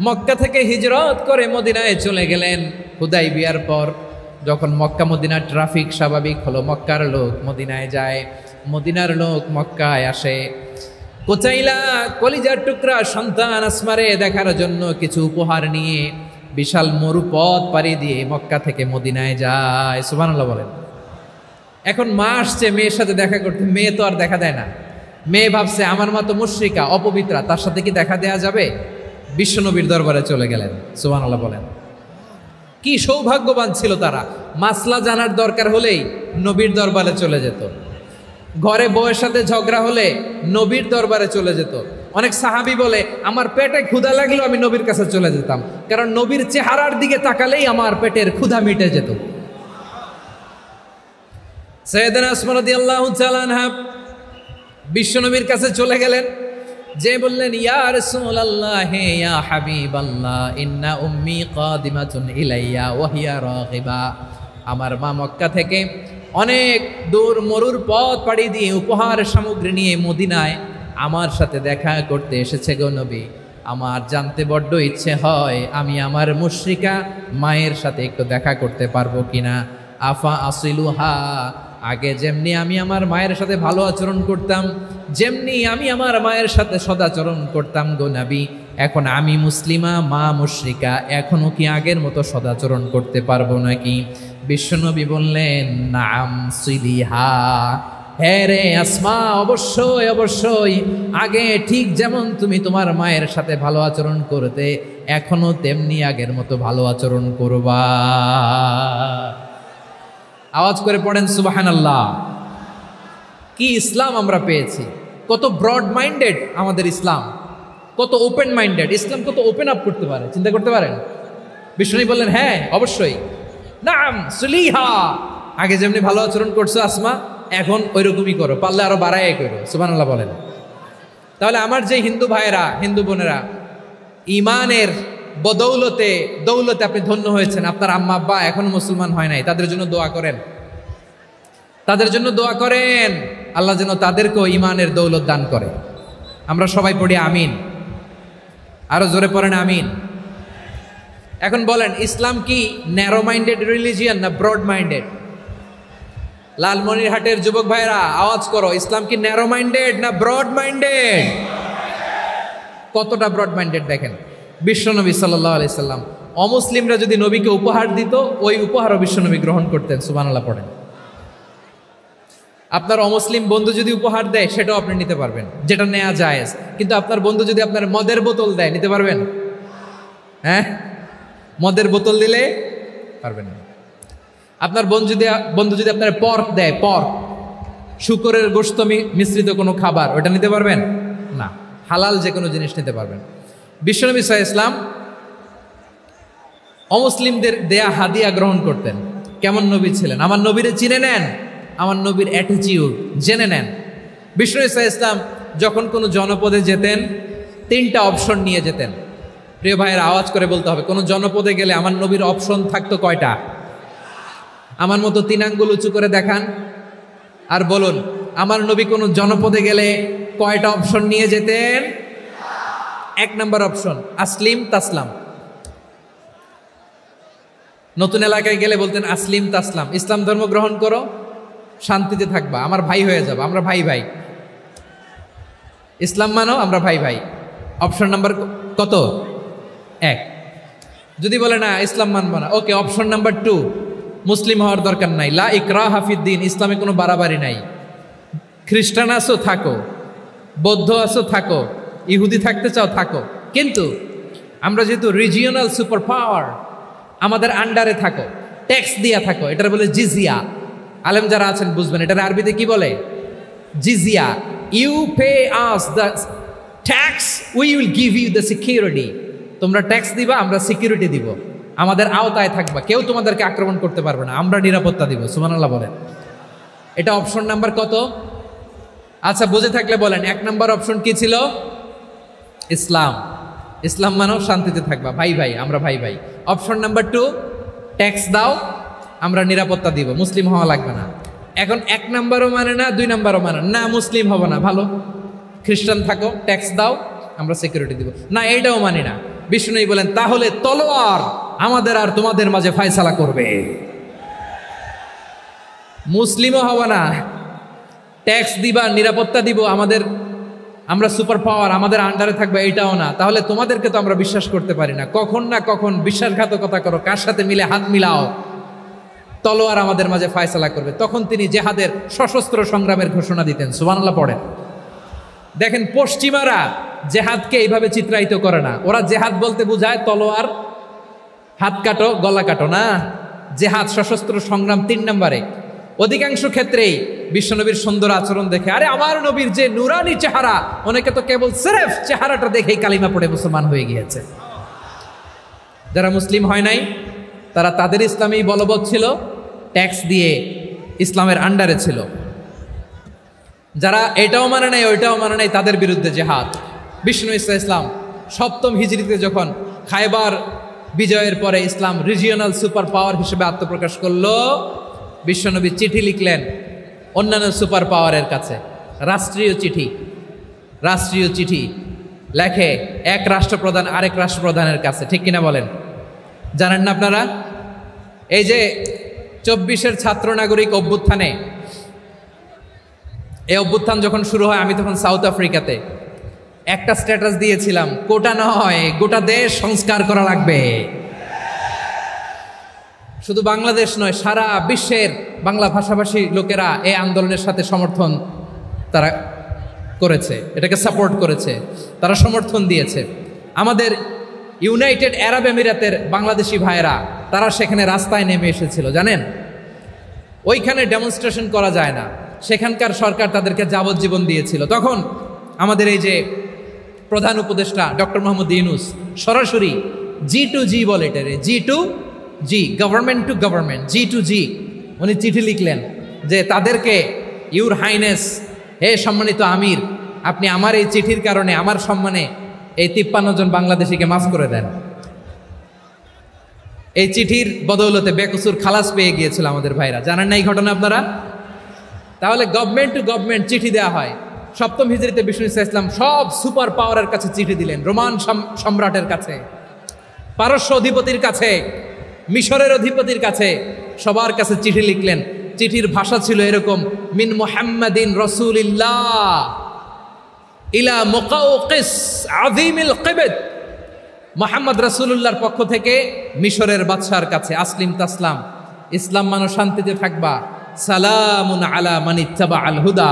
মক্কা থেকে হিজরত করে মদিনায় চলে গেলেন হুদাইবিয়ার পর। যখন মক্কা মদিনার ট্রাফিক স্বাভাবিক হলো, মক্কার লোক মদিনায় যায়, মদিনার লোক মক্কায় আসে। কুতাইলা কলিজার টুকরা সন্তান আসমারে দেখার জন্য কিছু উপহার নিয়ে বিশাল মরুপথ পাড়ি দিয়ে মক্কা থেকে মদিনায় যায়। সুবহানাল্লাহ বলেন। এখন মা আসছে মেয়ের সাথে দেখা করতে, মেয়ে তো আর দেখা দেয় না। মেয়ে ভাবছে আমার মা তো মুশরিকা, অপবিত্রা, তার সাথে কি দেখা দেয়া যাবে? বিশ্বনবীর দরবারে চলে গেলেন। সুবহানাল্লাহ বলেন। কি সৌভাগ্যবান ছিল তারা, মাসলা জানার দরকার হলেই নবীর দরবারে চলে যেত। ঘরে বউয়ের সাথে ঝগড়া হলে নবীর দরবারে চলে যেত। অনেক সাহাবী বলে আমার পেটে ক্ষুধা লাগলেও আমি নবীর কাছে চলে যেতাম, কারণ নবীর চেহারার দিকে তাকালেই আমার পেটের ক্ষুধা মিটে যেত। সাইয়েদনা আসমা রাদিয়াল্লাহু তাআলা আনহা বিশ্বনবীর কাছে চলে গেলেন, যে বললেন ইয়া রাসূলুল্লাহ ইয়া হাবিবাল্লাহ ইন্না উম্মি কাদিমাতুন ইলাইয়া ওয়া হিয়া রাগিবা। আমার মা মক্কা থেকে অনেক দূর মরুর পথ পাড়ি দিয়ে উপহার সামগ্রী নিয়ে মদিনায় আমার সাথে দেখা করতে এসেছে গো নবী। আমার জানতে বড্ড ইচ্ছে হয় আমি আমার মুশরিকা মায়ের সাথে একটু দেখা করতে পারবো কিনা। আফা আসিলুহা, আগে যেমনি আমি আমার মায়ের সাথে ভালো আচরণ করতাম, যেমনি আমি আমার মায়ের সাথে সদাচরণ করতাম গো নবী, এখন আমি মুসলিমা মা মুশরিকা, এখনো কি আগের মতো সদাচরণ করতে পারবো নাকি? বিশ্বনবী বললেন নাম সিলিহা, হ্যাঁ রে আসমা, অবশ্যই অবশ্যই, আগে ঠিক যেমন তুমি তোমার মায়ের সাথে ভালো আচরণ করতে, এখনো তেমনি আগের মতো ভালো আচরণ করবা। আওয়াজ করে পড়েন সুবহানাল্লাহ। কি ইসলাম আমরা পেয়েছি! কত ব্রড মাইন্ডেড আমাদের ইসলাম, কত ওপেন মাইন্ডেড ইসলাম, কত ওপেন আপ করতে পারে, চিন্তা করতে পারেন। বিষ্ণু বললেন হ্যাঁ অবশ্যই, নাম সুলিহা, আগে যেমনি ভালো আচরণ করছো আসমা, এখন ওই রকমই করো, পারলে আরো বাড়াই করো। সুবহানাল্লাহ বলেন। তাহলে আমার যে হিন্দু ভাইয়েরা, হিন্দু বোনেরা, ইমানের বদৌলতে দৌলতে আপনি ধন্য হয়েছেন, আপনার আম্মা আব্বা এখনো মুসলমান হয় নাই, তাদের জন্য দোয়া করেন, তাদের জন্য দোয়া করেন, আল্লাহ যেন তাদেরকেও ইমানের দৌলত দান করে। আমরা সবাই পড়ি আমিন, আরো জোরে পড়েন আমিন। এখন বলেন, ইসলাম কি ন্যারো মাইন্ডেড রিলিজিয়ান না ব্রড মাইন্ডেড? লালমনিরহাটের যুবক ভাইরা আওয়াজ করো, ইসলাম কি ন্যারো মাইন্ডেড না ব্রড মাইন্ডেড? কতটা ব্রড মাইন্ডেড দেখেন। বিশ্বনবী সাল্লাল্লাহু আলাইহি সাল্লাম অমুসলিমরা যদি নবীকে উপহার দিত, ওই উপহারও বিশ্বনবী গ্রহণ করতেন। সুবহানাল্লাহ পড়েন। আপনার অমুসলিম বন্ধু যদি উপহার দেয়, সেটাও আপনি নিতে পারবেন, যেটা নেওয়া জায়েজ। কিন্তু আপনার বন্ধু যদি আপনার মদের বোতল দেয়, নিতে পারবেন? হ্যাঁ, মদের বোতল দিলে পারবেন না। আপনার বন্ধু যদি আপনার পর্ক দেয়, পর্ক, শুকরের গোশত মিশ্রিত কোনো খাবার, ওটা নিতে পারবেন না। হালাল যে কোনো জিনিস নিতে পারবেন। বিশ্বনবী সাল্লাল্লাহু আলাইহি ওয়াসাল্লাম অমুসলিমদের দেয়া হাদিয়া গ্রহণ করতেন। কেমন নবী ছিলেন! আমার নবীরে চিনে নেন, আমার নবীর অ্যাটিটিউড জেনে নেন। বিশ্বনবী সাল্লাল্লাহু আলাইহি ওয়াসাল্লাম যখন কোনো জনপদে যেতেন, 3টা অপশন নিয়ে যেতেন। প্রিয় ভাইয়ের আওয়াজ করে বলতে হবে, কোনো জনপদে গেলে আমার নবীর অপশন থাকতো কয়টা? আমার মতো 3 আঙ্গুল উঁচু করে দেখান আর বলুন আমার নবী কোনো জনপদে গেলে কয়টা অপশন নিয়ে যেতেন? 1 নম্বর অপশন আসলিম তাসলাম। নতুন এলাকায় গেলে বলতেন আসলিম তাসলাম, ইসলাম ধর্ম গ্রহণ করো, শান্তিতে থাকবা, আমার ভাই হয়ে যাবো, আমরা ভাই ভাই। ইসলাম মানো, আমরা ভাই ভাই। অপশন নাম্বার কত? 1। যদি বলে না ইসলাম মানবো না, ওকে, অপশন নাম্বার 2, মুসলিম হওয়ার দরকার নাই, লা ইকরাহা ফিদ্দিন, ইসলামে কোনো বাড়াবাড়ি নাই। খ্রিস্টান আসো থাকো, বৌদ্ধ আসো থাকো, ইহুদি থাকতে চাও থাকো, কিন্তু আমরা যেহেতু রিজিওনাল সুপার পাওয়ার, আমাদের আন্ডারে থাকো, ট্যাক্স দিয়া থাকো, এটার বলে জিজিয়া। আলেম যারা আছেন বুঝবেন এটার আরবিতে কি বলে, জিজিয়া। You pay us the tax, we will give you the security. তোমরা ট্যাক্স দিবা, আমরা সিকিউরিটি দিব, আমাদের আওতায় থাকবা, কেউ তোমাদেরকে আক্রমণ করতে পারবে না, আমরা নিরাপত্তা দিব। সুবহানাল্লাহ বলেন। এটা অপশন নাম্বার কত? আচ্ছা বুঝে থাকলে বলেন 1 নম্বর অপশন কি ছিল? ইসলাম। ইসলাম মানো, শান্তিতে থাকবা, ভাই ভাই, আমরা ভাই ভাই। অপশন নাম্বার 2, ট্যাক্স দাও, আমরা নিরাপত্তা দিব, মুসলিম হওয়া লাগবে না। এখন 1 নম্বরও মানে না, 2 নম্বরও মানে না, মুসলিম হবো না, ভালো, খ্রিস্টান থাকো, ট্যাক্স দাও, আমরা সিকিউরিটি দিব না, এইটাও মানি না। বিষ্ণু বলেন তাহলে তলোয়ার আমাদের আর তোমাদের মাঝে ফয়সালা করবে, মুসলিমও হবো না, ট্যাক্স দিবা, নিরাপত্তা দিব, আমরা সুপার পাওয়ার, আমাদের আন্ডারে থাকবে, এটাও না। তাহলে তোমাদেরকে তো আমরা বিশ্বাস করতে পারি না, কখন না কখন বিশ্বাসঘাতকতা করো, কার সাথে মিলে হাত মিলাও, তলোয়ার আমাদের মাঝে ফয়সালা করবে। তখন তিনি জেহাদের সশস্ত্র সংগ্রামের ঘোষণা দিতেন। সুবহানাল্লাহ পড়েন। দেখেন পশ্চিমারা জেহাদকে এইভাবে চিত্রায়িত করে না, ওরা জেহাদ বলতে বোঝায় তলোয়ার, হাত কাটো, গলা কাটো না, জেহাদ সশস্ত্র সংগ্রাম 3 নম্বরে। অধিকাংশ ক্ষেত্রেই বিশ্বনবীর সুন্দর আচরণ দেখে, আরে আমার নবীর যে নুরানি চেহারা, অনেকে তো কেবল সিরেফ চেহারাটা দেখেই কালিমা পড়ে মুসলমান হয়ে গিয়েছে। যারা মুসলিম হয় নাই তারা তাদের ইসলামেই বলবৎ ছিল, ট্যাক্স দিয়ে ইসলামের আন্ডারে ছিল। যারা এটাও মানে নাই ওইটাও মানে নাই, তাদের বিরুদ্ধে জেহাদ। বিষ্ণু ইসলাম 7ম হিজরিতে যখন খায়বার বিজয়ের পরে ইসলাম রিজিওনাল সুপার পাওয়ার হিসেবে আত্মপ্রকাশ করলো, বিশ্বনবী চিঠি লিখলেন অন্যান্য সুপার পাওয়ারের কাছে, রাষ্ট্রীয় চিঠি লেখে এক রাষ্ট্রপ্রধান আরেক রাষ্ট্রপ্রধানের কাছে, ঠিক কিনা বলেন? জানেন না আপনারা? এই যে 24-এর ছাত্র নাগরিক অভ্যুত্থানে, এই অভ্যুত্থান যখন শুরু হয়, আমি তখন সাউথ আফ্রিকাতে, একটা স্ট্যাটাস দিয়েছিলাম, কোটা নয় গোটা দেশ সংস্কার করা লাগবে। শুধু বাংলাদেশ নয়, সারা বিশ্বের বাংলা ভাষাভাষী লোকেরা এই আন্দোলনের সাথে সমর্থন তারা করেছে, এটাকে সাপোর্ট করেছে, তারা সমর্থন দিয়েছে। আমাদের ইউনাইটেড আরব আমিরাতের বাংলাদেশি ভাইয়েরা তারা সেখানে রাস্তায় নেমে এসেছিল, জানেন? ওইখানে ডেমনস্ট্রেশন করা যায় না, সেখানকার সরকার তাদেরকে যাবজ্জীবন দিয়েছিল। তখন আমাদের এই যে প্রধান উপদেষ্টা ডক্টর মোহাম্মদ ইউনূস সরাসরি G2G বলে, এটারে G2G, government to government, G2G, উনি চিঠি লিখলেন যে তাদেরকে, ইউর হাইনেস, হে সম্মানিত আমির, আপনি আমার এই চিঠির কারণে আমার সম্মানে এই 53 জন বাংলাদেশিকে মাফ করে দেন। এই চিঠির বদৌলতে বেকসুর খালাস পেয়ে গিয়েছিল আমাদের ভাইরা, জানেন না এই ঘটনা আপনারা? তাহলে গভর্নমেন্ট টু গভর্নমেন্ট চিঠি দেওয়া হয়। 7ম হিজরিতে বিষ্ণু ইসলাম সব সুপার পাওয়ারের কাছে চিঠি দিলেন, রোমান সম্রাটের কাছে, পারস্য অধিপতির কাছে, মিশরের অধিপতির কাছে, সবার কাছে চিঠি লিখলেন। চিঠির ভাষা ছিল এরকম, মিন মুহাম্মাদিন রাসূলিল্লাহ ইলা মুকাওকিস আযীমিল কিবত, মুহাম্মদ রাসূলুল্লাহর পক্ষ থেকে মিশরের বাদশার কাছে, আসলিম তাসলাম, ইসলাম মানো, শান্তিতে থাকবা, সালামুন আলা মান ইত্তাবা আল হুদা,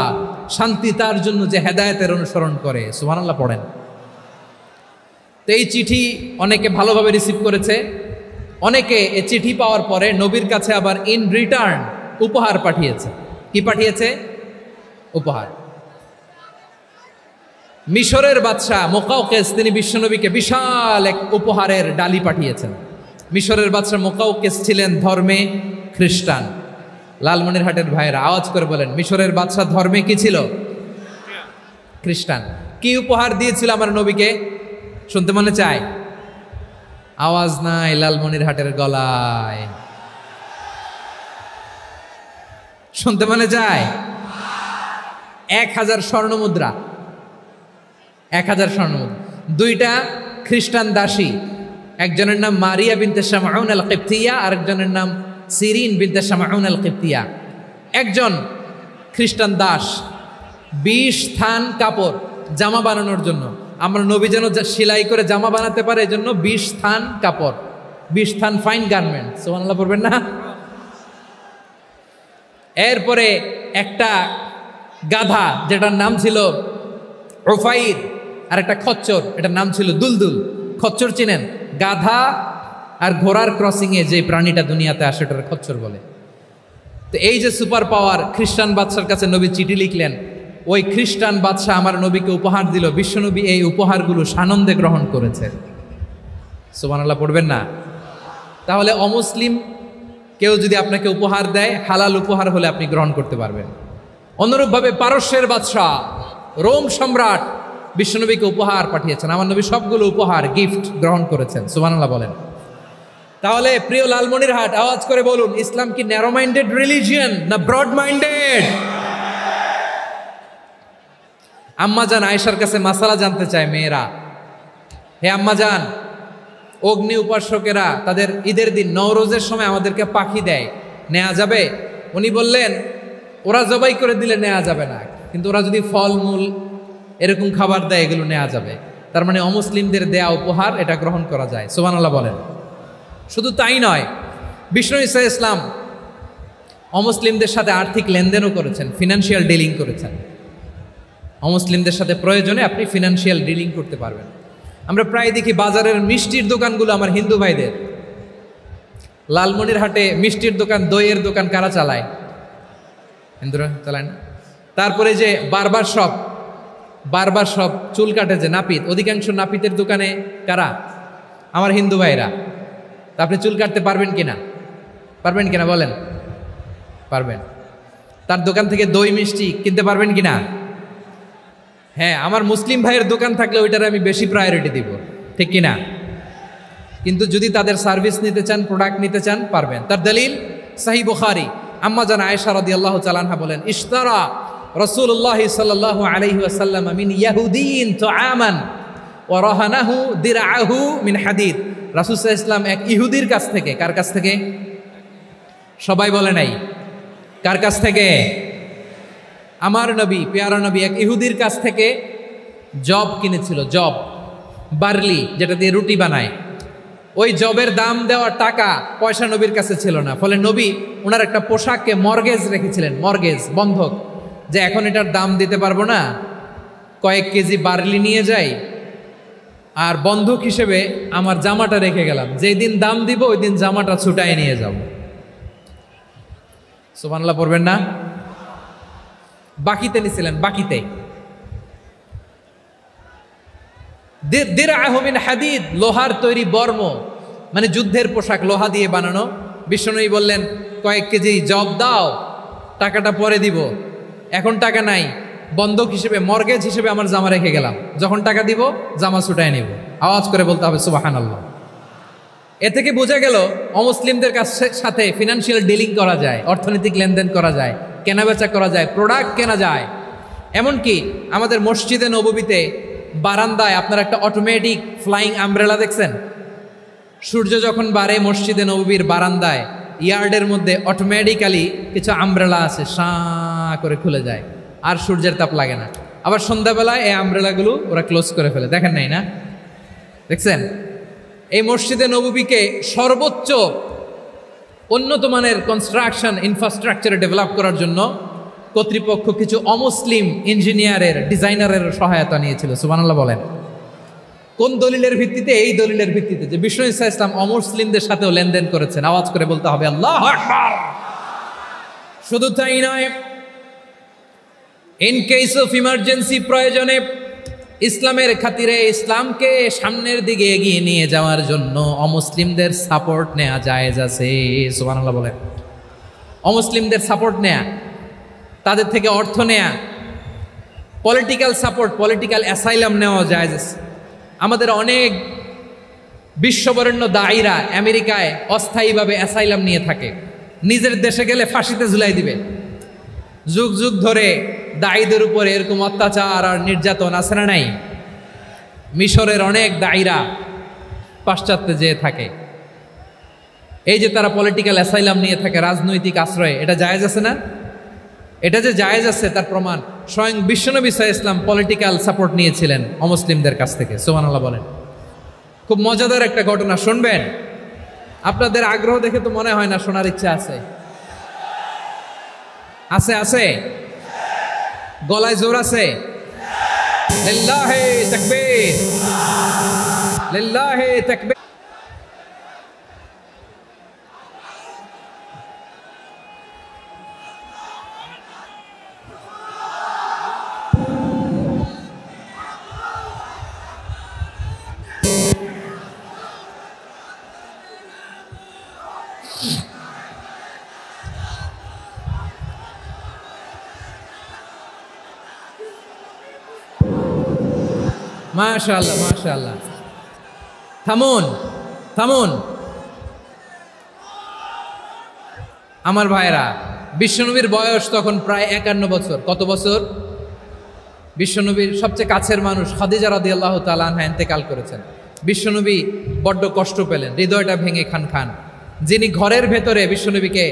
শান্তি তার জন্য যে হেদায়েতের অনুসরণ করে। সুবহানাল্লাহ পড়েন। তো এই চিঠি অনেকে ভালোভাবে রিসিভ করেছে, অনেকে এই চিঠি পাওয়ার পরে নবীর কাছে আবার ইন রিটার্ন উপহার পাঠিয়েছে। কি পাঠিয়েছে? উপহার। মিশরের বাদশাহ মুকাওকিস তিনি বিশ্বনবীকে বিশাল এক উপহারের ডালি পাঠিয়েছেন। মিশরের বাদশাহ মুকাওকিস ছিলেন ধর্মে খ্রিস্টান। লালমনিরহাটের ভাইয়েরা আওয়াজ করে বলেন, মিশরের বাদশাহ ধর্মে কি ছিল? খ্রিস্টান। কি উপহার দিয়েছিল আমার নবীকে? শুনতে মনে চায়? আওয়াজ নাই লালমনিরহাটের গলায়। শুনতে মনে যায়? 1000 স্বর্ণমুদ্রা, 1000 স্বর্ণমুদ্রা। 2টা খ্রিস্টান দাসী, একজনের নাম মারিয়া বিনতে শামউন আল কিবতিয়া, আরেকজনের নাম সিরিন বিনতে শামউন আল কিবতিয়া। একজন খ্রিস্টান দাস 20 থান কাপড় জামা বানানোর জন্য, আমরা নবী যেন সেলাই করে জামা বানাতে পারে এজন্য 20 থান কাপড়, 20 থান ফাইন গার্মেন্ট, সুবহানাল্লাহ পড়বেন না? এরপরে একটা গাধা যেটার নাম ছিল উফাইর, আর একটা খচ্চর, এটার নাম ছিল দুলদুল। খচ্চর চিনেন? গাধা আর ঘোড়ার ক্রসিংয়ে যে প্রাণীটা দুনিয়াতে আসে ওটার খচ্চর বলে। তো এই যে সুপার পাওয়ার, খ্রিস্টান বাদশার কাছে নবী চিঠি লিখলেন, ওই খ্রিস্টান বাদশাহ আমার নবীকে উপহার দিল, বিশ্বনবী এই উপহারগুলো সানন্দে গ্রহণ করেছে। সুবহানাল্লাহ পড়বেন না? তাহলে অমুসলিম কেউ যদি আপনাকে উপহার দেয়, হালাল উপহার হলে আপনি গ্রহণ করতে পারবেন। অনুরূপভাবে পারস্যের বাদশাহ, রোম সম্রাট বিশ্বনবীকে উপহার পাঠিয়েছেন, আমার নবী সবগুলো উপহার গিফট গ্রহণ করেছেন। সুবহানাল্লাহ বলেন। তাহলে প্রিয় লালমনিরহাট, আওয়াজ করে বলুন, ইসলাম কি ন্যারো মাইন্ডেড রিলিজিয়ন না ব্রড মাইন্ডেড? আম্মাজান আয়েশার কাছে মাসালা জানতে চায় মেয়েরা, হে আম্মাজান, অগ্নি উপাসকেরা তাদের ঈদের দিন নওরোজের সময় আমাদেরকে পাখি দেয়, নেওয়া যাবে? উনি বললেন, ওরা জবাই করে দিলে নেওয়া যাবে না, কিন্তু ওরা যদি ফলমূল এরকম খাবার দেয় এগুলো নেওয়া যাবে। তার মানে অমুসলিমদের দেয়া উপহার এটা গ্রহণ করা যায়। সুবহানাল্লাহ বলেন। শুধু তাই নয়, বিষ্ণু ঈসা ইসলাম অমুসলিমদের সাথে আর্থিক লেনদেনও করেছেন, ফিনান্সিয়াল ডিলিং করেছেন। অমুসলিমদের সাথে প্রয়োজনে আপনি ফিনান্সিয়াল ডিলিং করতে পারবেন। আমরা প্রায় দেখি বাজারের মিষ্টির দোকানগুলো আমার হিন্দু ভাইদের। লালমনিরহাটে মিষ্টির দোকান, দইয়ের দোকান কারা চালায়? হিন্দুরা চালায় না? তারপরে যে বারবার শপ, চুল কাটে যে নাপিত, অধিকাংশ নাপিতের দোকানে কারা? আমার হিন্দু ভাইরা। তা আপনি চুল কাটতে পারবেন কিনা? পারবেন কিনা বলেন? পারবেন। তার দোকান থেকে দই মিষ্টি কিনতে পারবেন কিনা? হ্যাঁ, আমার মুসলিম ভাইয়ের দোকান থাকলে ওইটারে আমি বেশি প্রায়োরিটি দিব, ঠিক কিনা? কিন্তু যদি তাদের সার্ভিস নিতে চান, প্রোডাক্ট নিতে চান, পারবেন। তার দলিল সহিহ বুখারী, আম্মা জান আয়েশা রাদিয়াল্লাহু তাআলা আনহা বলেন, ইশতারা রাসূলুল্লাহ সাল্লাল্লাহু আলাইহি ওয়াসাল্লাম মিন ইয়াহুদিয়িন তুআমান ওয়া রাহানাহু দিরআহু মিন হাদিদ। রাসূল সাল্লাল্লাহু আলাইহি ওয়াসাল্লাম এক ইহুদির কাছ থেকে, কার কাছ থেকে? সবাই বলে নাই কার কাছ থেকে? আমার নবী, পেয়ারা নবী এক ইহুদির কাছ থেকে জব কিনেছিল, জব, বার্লি, যেটা দিয়ে রুটি বানায়। ওই জবের দাম দেওয়ার টাকা পয়সা নবীর কাছে ছিল না, ফলে নবী ওনার একটা পোশাককে মর্গেজ রেখেছিলেন, মর্গেজ, বন্ধক, যে এখন এটার দাম দিতে পারবো না, কয়েক কেজি বার্লি নিয়ে যাই আর বন্ধক হিসেবে আমার জামাটা রেখে গেলাম, যেই দিন দাম দিব ওই দিন জামাটা ছুটাই নিয়ে যাব। সুবহানাল্লাহ পড়বেন না? বাকিতে নিছিলেন, বাকিতে। দিরআহু মিন হাদিদ, লোহার তৈরি বর্ম, মানে যুদ্ধের পোশাক, লোহা দিয়ে বানানো। বিশ্বনবী বললেন, কয়েক কেজি জব দাও, টাকাটা পরে দিব, এখন টাকা নাই, বন্ধক হিসেবে, মর্গেজ হিসেবে আমার জামা রেখে গেলাম, যখন টাকা দিব জামা ছুটায় নিব। আওয়াজ করে বলতে হবে সুবহানাল্লাহ। এ থেকে বোঝা গেল অমুসলিমদের সাথে ফিনান্সিয়াল ডিলিং করা যায়, অর্থনৈতিক লেনদেন করা যায়, কেনাবেচা করা যায়, প্রোডাক্ট কেনা যায়। এমনকি আমাদের মসজিদে নববীতে বারান্দায় আপনারা একটা অটোমেটিক ফ্লাইং আমব্রেলা দেখছেন? সূর্য যখন বাড়ে মসজিদে নববীর বারান্দায় ইয়ার্ডের মধ্যে অটোমেটিক্যালি কিছু আমব্রেলা আছে, সাঁ করে খুলে যায়, আর সূর্যের তাপ লাগে না। আবার সন্ধ্যাবেলায় এই আমব্রেলাগুলো ওরা ক্লোজ করে ফেলে, দেখেন নাই না? দেখছেন? এই মসজিদে নববীকে সর্বোচ্চ উন্নত মানের কনস্ট্রাকশন ইনফ্রাস্ট্রাকচারে ডেভেলপ করার জন্য কর্তৃপক্ষ কিছু অমুসলিম ইঞ্জিনিয়ারের, ডিজাইনারের সহায়তা নিয়েছিল। সুবহানাল্লাহ বলেন। কোন দলিলের ভিত্তিতে? এই দলিলের ভিত্তিতে যে বিষ্ণু ঈসা ইসলাম অমুসলিমদের সাথেও লেনদেন করেছেন। আওয়াজ করে বলতে হবে আল্লাহু আকবার। শুধু তাই নয়, ইন কেস অফ ইমার্জেন্সি, প্রয়োজনে ইসলামের খাতিরে, ইসলামকে সামনের দিকে এগিয়ে নিয়ে যাওয়ার জন্য অমুসলিমদের সাপোর্ট নেওয়া জায়েজ আছে। সুবহানাল্লাহ বলেন। অমুসলিমদের সাপোর্ট নেয়া, তাদের থেকে অর্থ নেয়া, পলিটিক্যাল সাপোর্ট, পলিটিক্যাল অ্যাসাইলাম নেওয়া জায়েজ আছে। আমাদের অনেক বিশ্ববরেণ্য দায়ীরা আমেরিকায় অস্থায়ীভাবে অ্যাসাইলাম নিয়ে থাকে, নিজের দেশে গেলে ফাঁসিতে ঝুলাই দিবে, যুগ যুগ ধরে দায়ীদের উপরে এরকম অত্যাচার আর নির্যাতন আছে না নাই? মিশরের অনেক দায়ীরা পাশ্চাত্যে যেয়ে থাকে, এই যে তারা পলিটিক্যাল অ্যাসাইলাম নিয়ে থাকে, রাজনৈতিক আশ্রয়, এটা জায়েজ আছে না? এটা যে জায়েজ আছে তার প্রমাণ স্বয়ং বিশ্বনবী সাল্লাল্লাহু আলাইহি ওয়াসাল্লাম পলিটিক্যাল সাপোর্ট নিয়েছিলেন অমুসলিমদের কাছ থেকে। সুবহানাল্লাহ বলেন। খুব মজাদার একটা ঘটনা, শুনবেন? আপনাদের আগ্রহ দেখে তো মনে হয় না শোনার ইচ্ছা আছে। আছে আছে, গলায় জোর আছে? লিল্লাহি তাকবীর, লিল্লাহি তাকবীর। মাশাআল্লাহ মাশাআল্লাহ। থামুন থামুন আমার ভাইরা, বিশ্বনবীর বয়স তখন প্রায় 51 বছর। কত বছর? বিশ্বনবীর সবচেয়ে কাছের মানুষ খাদিজা রাদিয়াল্লাহু তাআলা আনহা ইন্তেকাল করেছেন। বিশ্বনবী বড্ড কষ্ট পেলেন, হৃদয়টা ভেঙে খান খান। যিনি ঘরের ভেতরে বিশ্বনবীকে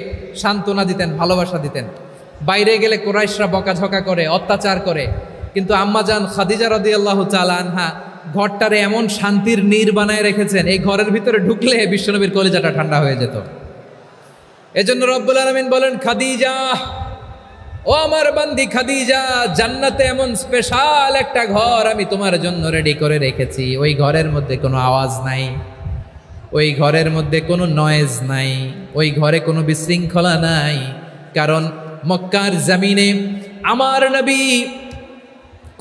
সান্ত্বনা দিতেন, ভালোবাসা দিতেন, বাইরে গেলে কুরাইশরা বকাঝকা করে, অত্যাচার করে, কিন্তু আম্মাজান খাদিজা রাদিয়াল্লাহু তাআলা আনহা ঘরটারে এমন শান্তির নীর বানায় রেখেছেন, এই ঘরের ভিতরে ঢুকলে বিশ্বনবীর কলিজাটা ঠান্ডা হয়ে যেত। এজন্য রব্বুল আলামিন বলেন, খাদিজা, ও আমার বান্দি খাদিজা, জান্নাতে এমন স্পেশাল একটা ঘর আমি তোমার জন্য রেডি করে রেখেছি। ওই ঘরের মধ্যে কোনো আওয়াজ নাই, ওই ঘরের মধ্যে কোনো নয়েজ নাই, ওই ঘরে কোনো বিশৃঙ্খলা নাই। কারণ মক্কার জমিনে আমার নবী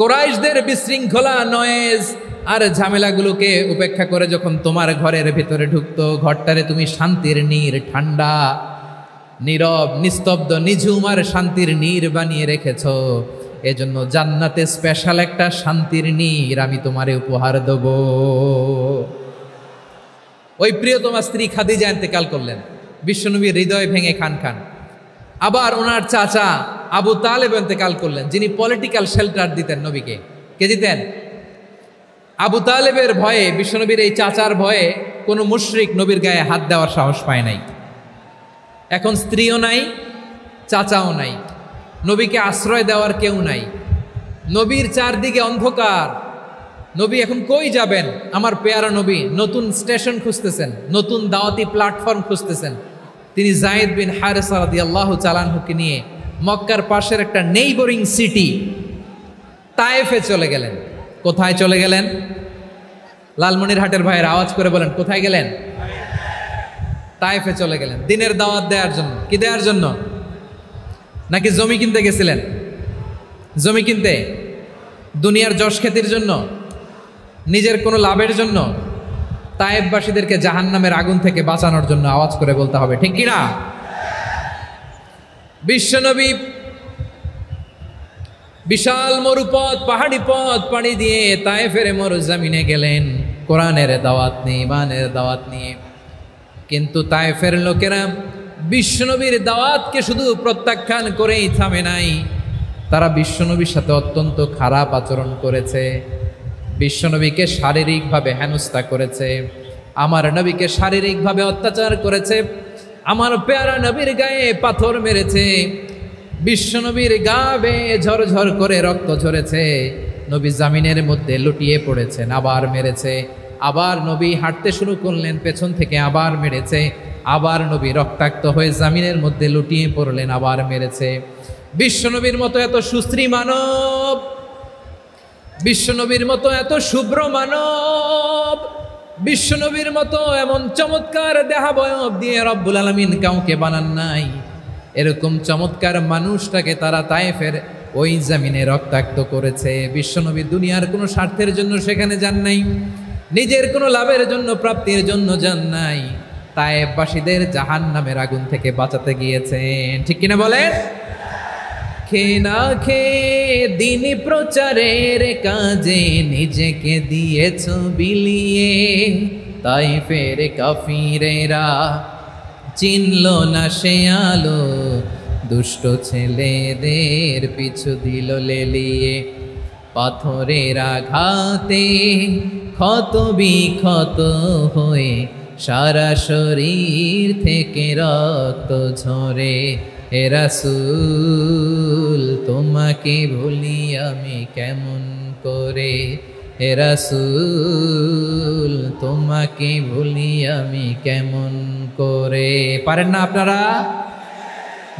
কুরাইশদের বিশৃঙ্খলা, নয়েজ আর ঝামেলাগুলোকে উপেক্ষা করে যখন তোমার ঘরের ভিতরে ঢুকতো, ঘরটারে তুমি শান্তির নীর, ঠান্ডা, নীরব, নিস্তব্ধ, নিঝুম আর শান্তির নীর বানিয়ে রেখেছ। এজন্য জান্নাতে স্পেশাল একটা শান্তির নীর আমি তোমারে উপহার দেব। ওই প্রিয়তমা স্ত্রী খাদিজা ইন্তেকাল করলেন, বিশ্বনবীর হৃদয় ভেঙে খান খান। আবার ওনার চাচা আবু তালেব ইন্তেকাল করলেন, যিনি পলিটিক্যাল শেল্টার দিতেন নবীকে। কে দিতেন? আবু তালেবের ভয়ে, বিশ্বনবীর এই চাচার ভয়ে কোনো মুশরিক নবীর গায়ে হাত দেওয়ার সাহস পায় নাই। এখন স্ত্রীও নাই, চাচাও নাই, নবীকে আশ্রয় দেওয়ার কেউ নাই, নবীর চারদিকে অন্ধকার। নবী এখন কই যাবেন? আমার পেয়ারা নবী নতুন স্টেশন খুঁজতেছেন, নতুন দাওয়াতি প্ল্যাটফর্ম খুঁজতেছেন। তিনি যায়েদ বিন হারেসা রাদিয়াল্লাহু তাআলা আনহুকে নিয়ে মক্কার পাশের একটা নেইবরিং সিটি তায়েফে চলে গেলেন। কোথায় চলে গেলেন? লালমনিরহাটের ভাইয়ের আওয়াজ করে বলেন, কোথায় গেলেন? তায়েফে চলে গেলেন দিনের দাওয়াত দেওয়ার জন্য। কি দেওয়ার জন্য? নাকি জমি কিনতে গেছিলেন? জমি কিনতে, দুনিয়ার যশ খ্যাতির জন্য, নিজের কোনো লাভের জন্য? তায়েফবাসীদেরকে জাহান্নামের আগুন থেকে বাঁচানোর জন্য। আওয়াজ করে বলতে হবে, ঠিক কিনা? বিশ্বনবী বিশাল মরুপথ, পাহাড়ি পথ পাড়ি দিয়ে তায়েফের মরুজমিনে গেলেন কোরআনের দাওয়াত নিয়ে, ইমানের দাওয়াত নিয়ে। কিন্তু তায়েফের লোকেরা বিশ্বনবীর দাওয়াতকে শুধু প্রত্যাখ্যান করেই থামে নাই, তারা বিশ্বনবীর সাথে অত্যন্ত খারাপ আচরণ করেছে। বিশ্বনবীকে শারীরিকভাবে হেনস্থা করেছে, আমার নবীকে শারীরিকভাবে অত্যাচার করেছে, আমার পেয়ারা নবীর গায়ে পাথর মেরেছে, বিশ্বনবীর গা বেয়ে ঝরঝর করে রক্ত ঝরেছে, নবী জামিনের মধ্যে লুটিয়ে পড়েছেন, আবার মেরেছে, আবার নবী হাঁটতে শুরু করলেন, পেছন থেকে আবার মেরেছে, আবার নবী রক্তাক্ত হয়ে জামিনের মধ্যে লুটিয়ে পড়লেন, আবার মেরেছে। বিশ্বনবীর মতো এত সুশ্রী মানব, বিশ্বনবীর মতো এত শুভ্র মানব, বিশ্বনবীর মতো এমন চমৎকার দেহাবয়ব দিয়ে রব্বুল আলামিন কাউকে বানান নাই। এরকম চমৎকার মানুষটাকে তারা তায়েফের ওই জমিনে রক্তাক্ত করেছে। বিশ্বনবী দুনিয়ার কোনো স্বার্থের জন্য সেখানে যান নাই, নিজের কোনো লাভের জন্য, প্রাপ্তির জন্য যান নাই, তায়েফবাসীদের জাহান্নামের আগুন থেকে বাঁচাতে গিয়েছেন। ঠিক কিনা বলেন? খেয়ে না খেয়ে দিন প্রচারের কাজে নিজেকে দিয়েছ বিলিয়ে, তায়েফের কাফিরেরা চিনল না সে আলো, দুষ্ট ছেলেদের পিছু দিল লেলিয়ে, পাথরের আঘাতে ক্ষত বিক্ষত হয়ে সারা শরীর থেকে রক্ত ঝরে। হে রাসূল তোমাকে ভুলি আমি কেমন করে, হে রাসূল তোমাকে ভুলি আমি কেমন করে। পারেন না আপনারা?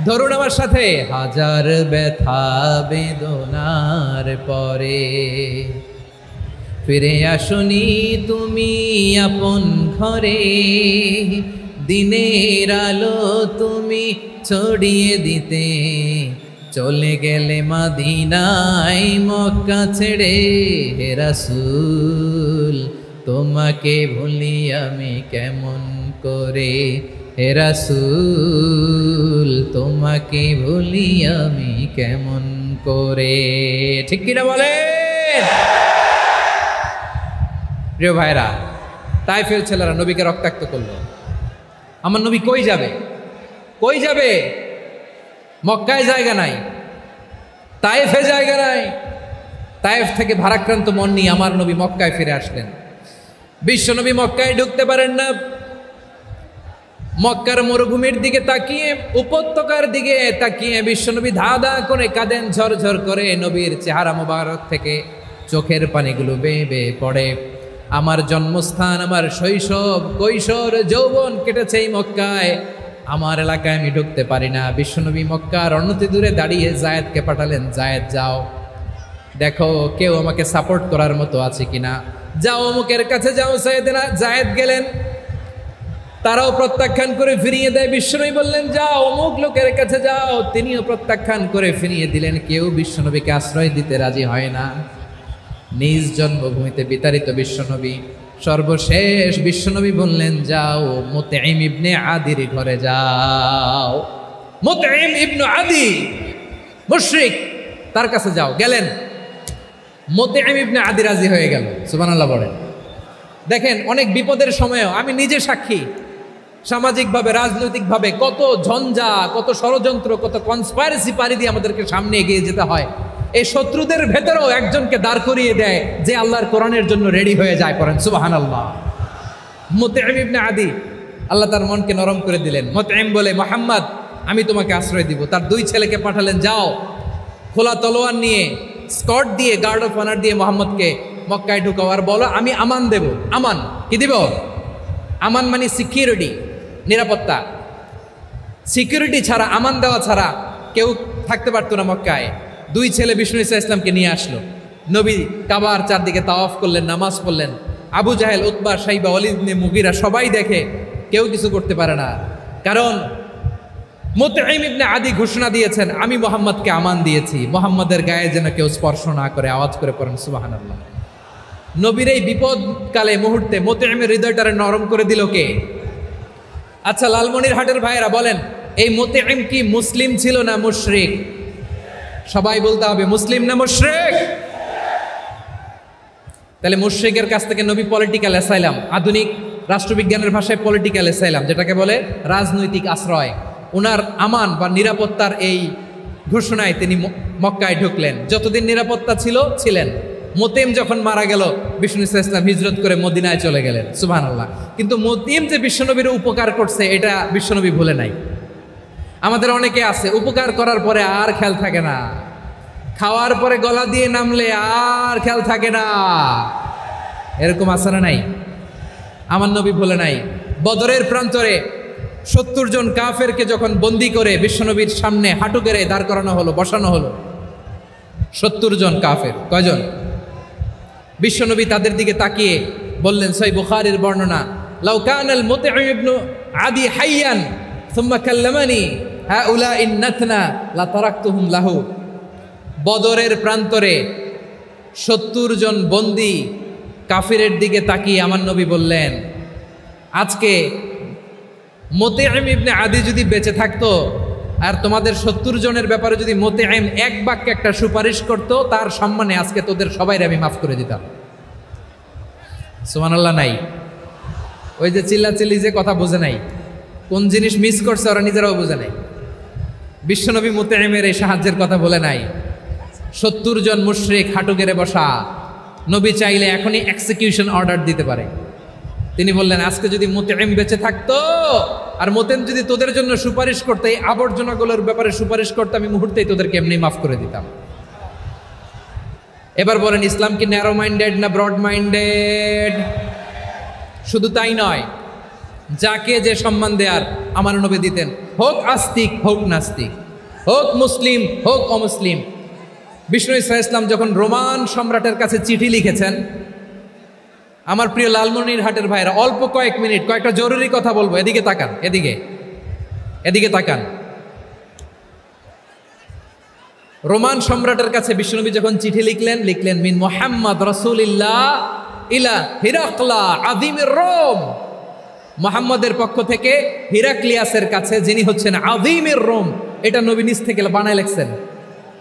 ধরুন আমার সাথে। হাজার ব্যথা বেদনার পরে ফিরে আসনি তুমি আপন ঘরে, দিনের আলো তুমি ছড়িয়ে দিতে চলে গেলে মদিনায় মক্কা ছেড়ে। হে রাসূল তোমাকে ভুলি আমি কেমন করে, হে রাসূল তোমাকে ভুলি আমি কেমন করে। ঠিক কিনা বলেন? প্রিয় ভাইরা, তাইফের ছেলেরা নবীকে রক্তাক্ত করলো। আমার নবী কই যাবে? কই যাবে? মক্কায় জায়গা নাই, তাইফে জায়গা নাই। তাইফ থেকে ভারাক্রান্ত মন নিয়ে আমার নবী মক্কায় ফিরে আসলেন। বিশ্ব নবী মক্কায় ঢুকতে পারেন না। মক্কার মরুভূমির দিকে তাকিয়ে, উপত্যকার দিকে তাকিয়ে বিশ্বনবী ধা ধা করে কাঁদেন, ঝরঝর করে। নবীর চেহারা মোবারক থেকে চোখের পানিগুলো বেয়ে বেয়ে পড়ে। আমার জন্মস্থান, আমার শৈশব, কৈশোর, যৌবন কেটেছে এই মক্কায়, আমার এলাকায় আমি ঢুকতে পারি না। বিশ্বনবী মক্কার অনতি দূরে দাঁড়িয়ে জায়েদকে পাঠালেন, জায়েদ যাও দেখো কেউ আমাকে সাপোর্ট করার মতো আছে কিনা, যাও অমুকের কাছে যাও। জায়েদ গেলেন, তারাও প্রত্যাখ্যান করে ফিরিয়ে দেয়। বিশ্বনবী বললেন যাও অমুক লোকের কাছে যাও, তিনিও প্রত্যাখ্যান করে ফিরিয়ে দিলেন। কেউ বিশ্বনবীকে আশ্রয় দিতে রাজি হয় না। নিজ জন্মভূমিতে বিতাড়িত বিশ্বনবী, সর্বশেষ বিশ্বনবী বললেন যাও মুতঈম ইবনে আদির ঘরে যাও। মুতঈম ইবনে আদি মুশরিক, তার কাছে যাও। গেলেন, মুতঈম ইবনে আদি রাজি হয়ে গেল। সুবহানাল্লাহ বলেন। দেখেন, অনেক বিপদের সময়ও আমি নিজে সাক্ষী, সামাজিকভাবে রাজনৈতিকভাবে কত ঝঞ্ঝা, কত ষড়যন্ত্র, কত কনস্পাইরেসি পাড়ি দিয়ে আমাদেরকে সামনে এগিয়ে যেতে হয়। এই শত্রুদের ভেতরেও একজনকে দাঁড় করিয়ে দেয় যে আল্লাহর কোরআনের জন্য রেডি হয়ে যায়। পড়েন সুবহানাল্লাহ। মুতঈম ইবনে আদি, আল্লাহ তার মনকে নরম করে দিলেন। মুতঈম বলে, মুহাম্মদ আমি তোমাকে আশ্রয় দিব। তার দুই ছেলেকে পাঠালেন, যাও খোলা তলোয়ার নিয়ে, স্কট দিয়ে, গার্ড অফ অনার দিয়ে মোহাম্মদকে মক্কায় ঢুকাও, আর বলো আমি আমান দেব। আমান কি দিব? আমান মানে সিকিউরিটি, নিরাপত্তা। সিকিউরিটি ছাড়া, আমান দেওয়া ছাড়া কেউ থাকতে পারতো না মক্কায়। দুই ছেলে বিষ্ণু ইসা ইসলামকে নিয়ে আসলো। নবী কাবার চারদিকে তাওয়াফ করলেন, নামাজ পড়লেন। আবু জাহেল, উতবা, শাইবা, ওয়ালিদ ইবনে মুগীরা সবাই দেখে, কেউ কিছু করতে পারে না। কারণ মুতঈম ইবনে আদি ঘোষণা দিয়েছেন আমি মুহাম্মদকে আমান দিয়েছি, মুহাম্মদের গায়ে যেন কেউ স্পর্শ না করে। আওয়াজ করে পড়েন সুবহানাল্লাহ। নবীর এই বিপদকালে মুহূর্তে মুতঈমের হৃদয়টারে নরম করে দিল কে? আচ্ছা, লালমনিরহাটের ভাইয়েরা বলেন, এই মুতঈম কি মুসলিম ছিল না মুশরিক? সবাই বলতে হবে মুসলিম না মুশরিক? তাহলে মুশরিকের কাছ থেকে নবী পলিটিক্যাল অ্যাসাইলাম, আধুনিক রাষ্ট্রবিজ্ঞানের ভাষায় পলিটিক্যাল অ্যাসাইলাম, যেটাকে বলে রাজনৈতিক আশ্রয়, ওনার আমান বা নিরাপত্তার এই ঘোষণায় তিনি মক্কায় ঢুকলেন। যতদিন নিরাপত্তা ছিল ছিলেন। মুতঈম যখন মারা গেল, বিষ্ণু ইসলাম হিজরত করে মদিনায় চলে গেলেন। সুবহানাল্লাহ। কিন্তু মুতঈম যে বিশ্বনবীর উপকার করছে এটা বিশ্বনবী ভুলে নাই। আমাদের অনেকে আছে উপকার করার পরে আর খেয়াল থাকে না, খাওয়ার পরে গলা দিয়ে নামলে আর খেয়াল থাকে না। এরকম আছে না নাই? আমার নবী ভুলে নাই। বদরের প্রান্তরে 70 জন কাফেরকে যখন বন্দি করে বিশ্বনবীর সামনে হাঁটু গেড়ে দাঁড় করানো হলো, বসানো হলো। 70 জন কাফের। কয়জন? বিশ্বনবী তাদের দিকে তাকিয়ে বললেন, সহিহ বুখারীর বর্ণনা, লাউ কানাল মুতঈম ইবনে আদি হাইয়ান সুম্মা কাল্লামানি হাউলাই নাতনা লা তারাকতুহুম লাহু। বদরের প্রান্তরে 70 জন বন্দী কাফিরের দিকে তাকিয়ে আমার নবী বললেন, আজকে মুতঈম ইবনে আদি যদি বেঁচে থাকতো আর তোমাদের 70 জনের ব্যাপারে যদি মুতঈম এক বাক্যে একটা সুপারিশ করতো, তার সম্মানে আজকে তোদের সবাইকে আমি মাফ করে দিতাম। সুবহানাল্লাহ নাই? ওই যে চিল্লাচিল্লি যে কথা বোঝে নাই, কোন জিনিস মিস করছে ওরা নিজেরাও বোঝে নাই। বিশ্বনবী মুতাইমের এই সাহায্যের কথা বলে নাই। 70 জন মুশরিক হাঁটু গেড়ে বসা, নবী চাইলে এখনই এক্সিকিউশন অর্ডার দিতে পারে। তিনি বললেন, আজকে যদি মুতাইম বেঁচে থাকতো আর মুতাইম যদি তোদের জন্য সুপারিশ করতে, এই আবর্জনাগুলোর ব্যাপারে সুপারিশ করতে, আমি মুহূর্তেই তোদেরকে এমনি মাফ করে দিতাম। এবার বলেন, ইসলাম কি ন্যারো মাইন্ডেড না ব্রড মাইন্ডেড? শুধু তাই নয়, যাকে যে সম্মান দেয়ার আমার নবী দিতেন, হোক আস্তিক হোক নাস্তিক, হোক মুসলিম হোক অমুসলিম। বিষ্ণু ইসলাম যখন রোমান সম্রাটের কাছে চিঠি লিখেছেন, আমার প্রিয় লালমনিরহাটের ভাইরা, অল্প কয়েক মিনিট কয়েকটা জরুরি কথা বলবো, এদিকে তাকান, এদিকে তাকান। রোমান সম্রাটের কাছে বিশ্বনবী যখন চিঠি লিখলেন মিন মুহাম্মদ রাসূলিল্লাহ ইলা হিরাকলা আযীমির রোম, মুহাম্মদের পক্ষ থেকে হিরাক্লিয়াসের কাছে, যিনি হচ্ছেন আযীমির রোম। এটা নবী নিজ থেকে বানায় লিখছেন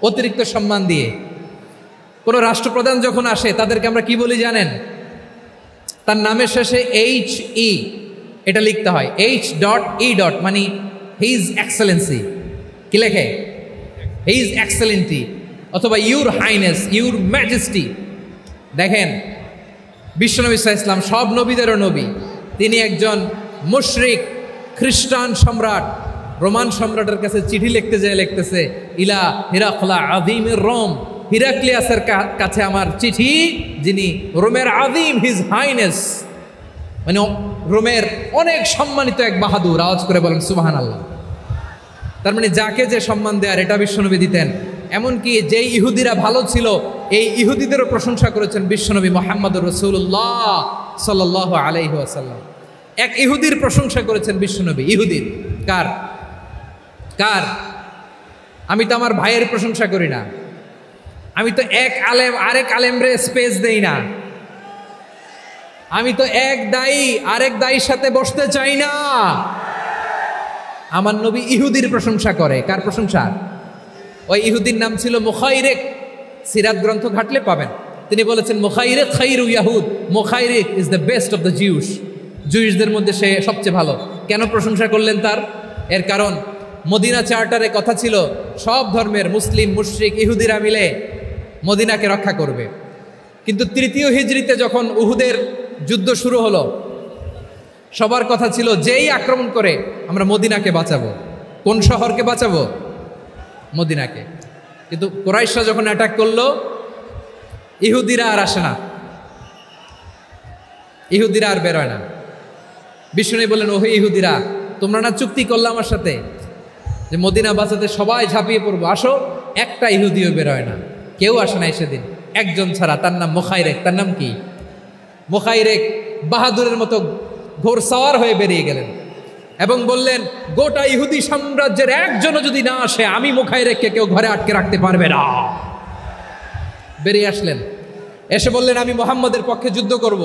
অতিরিক্ত সম্মান দিয়ে। কোন রাষ্ট্রপ্রধান যখন আসে তাদেরকে আমরা কি বলি জানেন? তার নামের শেষে HE এটা লিখতে হয়, H.E. মানে হিজ এক্সেলেন্সি। কি লেখে? হিজ এক্সেলেন্টি, অথবা ইউর হাইনেস, ইউর ম্যাজেস্টি। দেখেন, বিশ্বনবী সাল্লাল্লাহু আলাইহি ওয়াসাল্লাম সব নবীদেরও নবী, তিনি একজন মুশরিক খ্রিস্টান সম্রাট রোমান সম্রাটের কাছে চিঠি লিখতে যায়, লিখতেছে ইলা হিরাকলা আযীমির রোম, হিরাক্লিয়াসের কাছে আমার চিঠি, যিনি রোমের আযীম, হিজ হাইনেস, মানে রোমের অনেক সম্মানিত এক বাহাদুর। আওয়াজ করে বলেন সুবহানাল্লাহ। তার মানে যাকে যে সম্মান দেয়ার এটা বিশ্বনবী দিতেন। এমনকি যেই ইহুদিরা ভালো ছিল, এই ইহুদিদেরও প্রশংসা করেছেন বিশ্বনবী মুহাম্মদুর রাসূলুল্লাহ সাল্লাল্লাহু আলাইহি ওয়াসাল্লাম। এক ইহুদির প্রশংসা করেছেন বিশ্বনবী। ইহুদির কার? আমি তো আমার ভাইয়ের প্রশংসা করি না, আমি তো এক আলেম আরেক আলেমরে স্পেস দেই না, আমি তো এক দায়ী আরেক দায়ীর সাথে বসতে চাই না। আমার নবী ইহুদির প্রশংসা করে। কার প্রশংসা? ওই ইহুদির নাম ছিল মুখাইরেক। সিরাত গ্রন্থ ঘাটলে পাবেন। তিনি বলেছেন, মুখাইরেক খাইরু ইয়াহুদ, Mukhayriq is the best of the জুইশদের মধ্যে সে সবচেয়ে ভালো। কেন প্রশংসা করলেন তার? এর কারণ মদিনা চার্টারে কথা ছিল সব ধর্মের মুসলিম মুশরিক ইহুদিরা মিলে মদিনাকে রক্ষা করবে। কিন্তু তৃতীয় হিজরিতে যখন উহুদের যুদ্ধ শুরু হলো, সবার কথা ছিল যেই আক্রমণ করে আমরা মদিনাকে বাঁচাবো। কোন শহরকে বাঁচাবো? মদিনাকে। কিন্তু কুরাইশরা যখন অ্যাটাক করলো, ইহুদিরা আর আসে না, ইহুদিরা আর বেরোয় না। বিষ্ণু বললেন, ওহে ইহুদিরা, তোমরা না চুক্তি করলে আমার সাথে যে মদিনা বাঁচাতে সবাই ঝাঁপিয়ে পড়বো, আসো। একটা ইহুদিও বেরোয় না, কেউ আসে নাই সেদিন, একজন ছাড়া। তার নাম মুখাইরেক। তার নাম কি? মুখাইরেক বাহাদুরের মতো ঘোড়সাওয়ার হয়ে বেরিয়ে গেলেন এবং বললেন, গোটা ইহুদি সাম্রাজ্যের একজনও যদি না আসে, আমি মুখাইরেককে কেউ ঘরে আটকে রাখতে পারবে না। বেরিয়ে আসলেন, এসে বললেন, আমি মুহাম্মদের পক্ষে যুদ্ধ করব।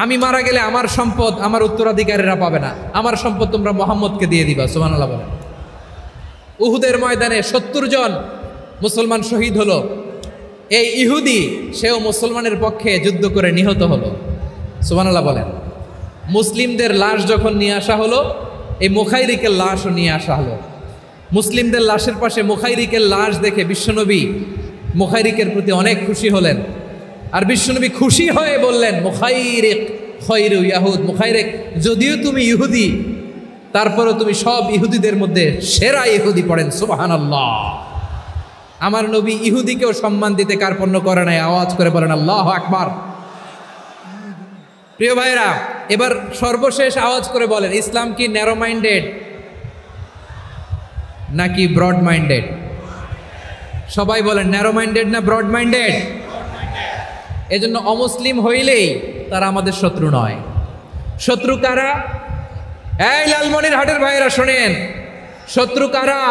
আমি মারা গেলে আমার সম্পদ আমার উত্তরাধিকারীরা পাবে না, আমার সম্পদ তোমরা মুহাম্মদকে দিয়ে দিবা। সুবহানাল্লাহ বলেন। উহুদের ময়দানে 70 জন মুসলমান শহীদ হলো। এই ইহুদি, সেও মুসলমানের পক্ষে যুদ্ধ করে নিহত হলো। সুবহানাল্লাহ বলেন। মুসলিমদের লাশ যখন নিয়ে আসা হলো, এই মুখাইরিকের লাশও নিয়ে আসা হলো। মুসলিমদের লাশের পাশে মুখাইরিকের লাশ দেখে বিশ্বনবী মুখাইরিকের প্রতি অনেক খুশি হলেন। আর বিশ্বনবী খুশি হয়ে বললেন, মুখাইরিক খায়রু ইয়াহুদ, মুখাইরিক যদিও তুমি ইহুদি, তারপরও তুমি সব ইহুদিদের মধ্যে সেরা ইহুদি। পড়েন সুবহানাল্লাহ। আমার নবী ইহুদিকেও সম্মান দিতে কার্পণ্য করে নাই। আওয়াজ করে বলেন আল্লাহু আকবার। প্রিয় ভাইরা, এবার সর্বশেষ আওয়াজ করে বলেন, ইসলাম কি ন্যারো মাইন্ডেড নাকি ব্রড মাইন্ডেড? সবাই বলেন, ন্যারো মাইন্ডেড না ব্রড মাইন্ডেড? এজন্য অমুসলিম হইলেই তারা আমাদের শত্রু নয়। শত্রু কারা? এই লালমনিরহাটের ভাইরা শোনেন, শত্রু কারা?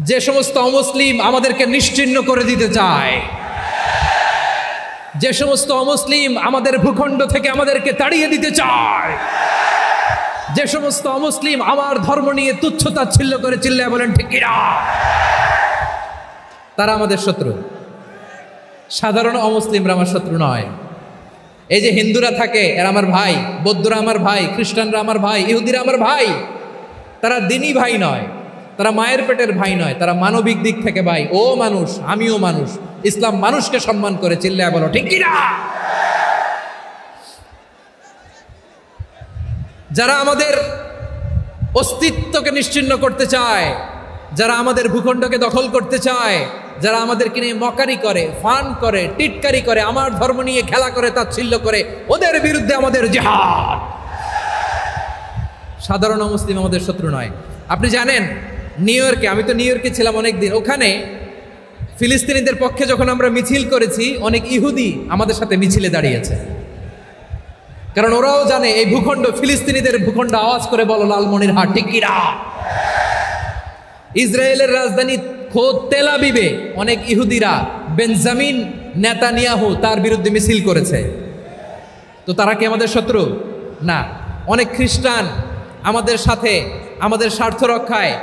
যে সমস্ত অমুসলিম আমাদেরকে নিশ্চিহ্ন করে দিতে চায়, যে সমস্ত অমুসলিম আমাদের ভূখণ্ড থেকে আমাদেরকে তাড়িয়ে দিতে চায়, যে সমস্ত অমুসলিম আমার ধর্ম নিয়ে তুচ্ছ-তাচ্ছিল্য করে চিল্লায় বলেন ঠিক কিনা, তারা আমাদের শত্রু। সাধারণ অমুসলিমরা আমার শত্রু নয়। এই যে হিন্দুরা থাকে, এরা আমার ভাই, বৌদ্ধরা আমার ভাই, খ্রিস্টানরা আমার ভাই, ইহুদিরা আমার ভাই। তারা দিনই ভাই নয়, তারা মায়ের পেটের ভাই নয়, তারা মানবিক দিক থেকে ভাই। ও মানুষ, আমিও মানুষ, ইসলাম মানুষকে সম্মান করে, চিল্লায় বলো ঠিক কিনা? যারা আমাদের অস্তিত্বকে নিশ্চিহ্ন করতে চায়, যারা আমাদের ভূখণ্ডকে দখল করতে চায়, যারা আমাদেরকে নিয়ে মকারি করে, ফান করে, টিটকারি করে, আমার ধর্ম নিয়ে খেলা করে, তাচ্ছিল্য করে, ওদের বিরুদ্ধে আমাদের জিহাদ। সাধারণ মুসলিম আমাদের শত্রু নয়। আপনি জানেন নিউ ইয়র্কে, আমি তো নিউ ইয়র্কে ছিলাম অনেকদিন, ওখানে ফিলিস্তিনিদের পক্ষে যখন আমরা মিছিল করেছি, অনেক ইহুদি আমাদের সাথে মিছিলে দাঁড়িয়েছে। কারণ ওরাও জানে এই ভূখণ্ড ফিলিস্তিনিদের ভূখণ্ড। আওয়াজ করে বলো লালমনিরহাট ঠিক কিনা? ইসরায়েলের রাজধানী খোদ তেল আবিবে অনেক ইহুদিরা বেঞ্জামিন নেতানিয়াহু তার বিরুদ্ধে মিছিল করেছে। তো তারা কি আমাদের শত্রু? না। অনেক খ্রিস্টান আমাদের সাথে আমাদের স্বার্থ রক্ষায়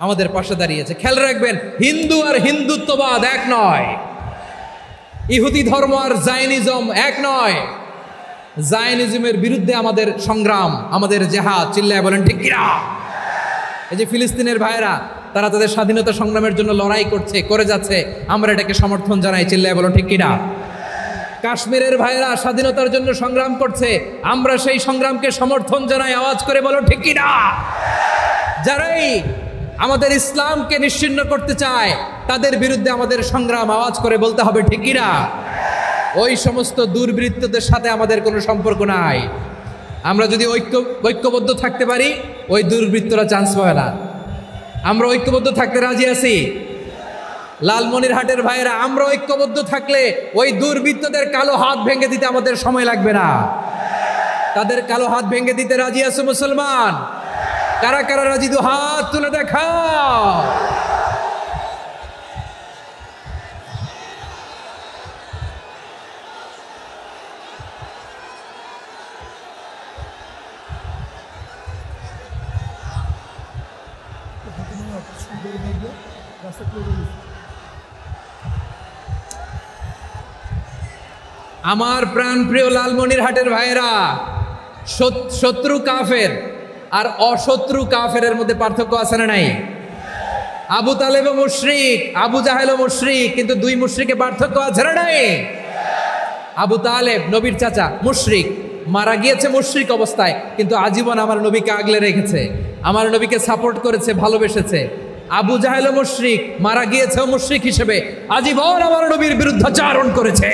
আমাদের পাশে দাঁড়িয়েছে। খেয়াল রাখবেন, হিন্দু আর হিন্দুত্ববাদ এক নয়, ইহুদি ধর্ম আর জায়নিজম এক নয়। জায়নিজমের বিরুদ্ধে আমাদের সংগ্রাম, আমাদের জেহাদ, চিল্লায় বলেন ঠিক কিনা? এই যে ফিলিস্তিনের ভাইরা, তারা তাদের স্বাধীনতা সংগ্রামের জন্য লড়াই করছে, করে যাচ্ছে, আমরা এটাকে সমর্থন জানাই, চিল্লায় বলো ঠিক কিনা? কাশ্মীরের ভাইরা স্বাধীনতার জন্য সংগ্রাম করছে, আমরা সেই সংগ্রামকে সমর্থন জানাই, আওয়াজ করে বলো ঠিক কিনা? যারাই আমাদের ইসলামকে নিশ্চিহ্ন করতে চায়, তাদের বিরুদ্ধে আমাদের সংগ্রাম, আওয়াজ করে বলতে হবে ঠিক কিনা? ওই সমস্ত দুর্বৃত্তদের সাথে আমাদের কোনো সম্পর্ক নাই। আমরা যদি ঐক্যবদ্ধ থাকতে পারি, ওই দুর্বৃত্তরা চান্স পাবে না। আমরা ঐক্যবদ্ধ থাকতে রাজি আছি। লালমনিরহাটের ভাইয়েরা, আমরা ঐক্যবদ্ধ থাকলে ওই দুর্বৃত্তদের কালো হাত ভেঙে দিতে আমাদের সময় লাগবে না। তাদের কালো হাত ভেঙে দিতে রাজি আছে মুসলমান? কারা কারা রাজি? দু হাত তুলে দেখাও। আমার প্রাণ প্রিয় লালমনিরহাটের ভাইয়েরা, শত্রু কাফের আর অশত্রু কাফেরের মধ্যে পার্থক্য আছে না নাই? আবু তালেবও মুশরিক, আবু জাহেলও মুশরিক, কিন্তু দুই মুশরিকে পার্থক্য আছে না নাই? আবু তালেব নবীর চাচা, মুশরিক, মারা গিয়েছে মুশরিক অবস্থায়, কিন্তু আজীবন আমার নবীকে আগলে রেখেছে, আমার নবীকে সাপোর্ট করেছে, ভালোবেসেছে। আবু জাহেলও মুশরিক, মারা গিয়েছেও মুশরিক হিসেবে, আজীবন আমার নবীর বিরুদ্ধাচারণ করেছে।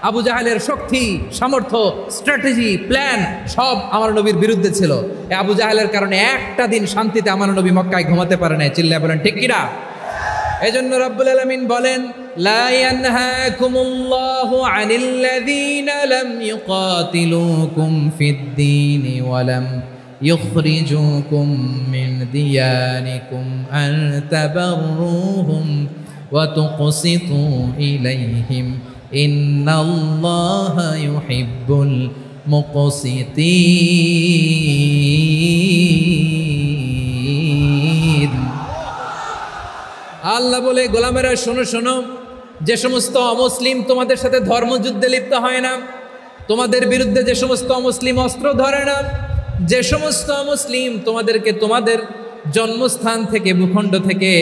আবু জাহেলের শক্তি, সামর্থ্য, স্ট্র্যাটেজি, প্ল্যান সব আমার নবীর বিরুদ্ধে ছিল। এই আবু জাহেলের কারণে একটা দিন শান্তিতে আমার নবী মক্কায় ঘুমাতে পারে না, চিল্লায় বলেন ঠিক কিনা? এজন্য রব্বুল আলামিন বলেন, লা ইয়ানহাকুমুল্লাহু আনিল্লাযীনা লাম ইউকাতিলুকুম ফিদ-দীন ওয়া লাম ইখরিজুকুম মিন দিয়ারিকুম আন তাবাররুহুম ওয়া তুকসিতু ইলাইহিম ইন্নাল্লাহা ইউহিব্বুল মুকসিতিন। আল্লাহ বলে, গোলামেরা শোনো শোনো, যে সমস্ত অমুসলিম তোমাদের সাথে ধর্মযুদ্ধে লিপ্ত হয় না, তোমাদের বিরুদ্ধে যে সমস্ত অমুসলিম অস্ত্র ধরে না, যে সমস্ত অমুসলিম তোমাদেরকে তোমাদের জন্মস্থান থেকে, ভূখণ্ড থেকে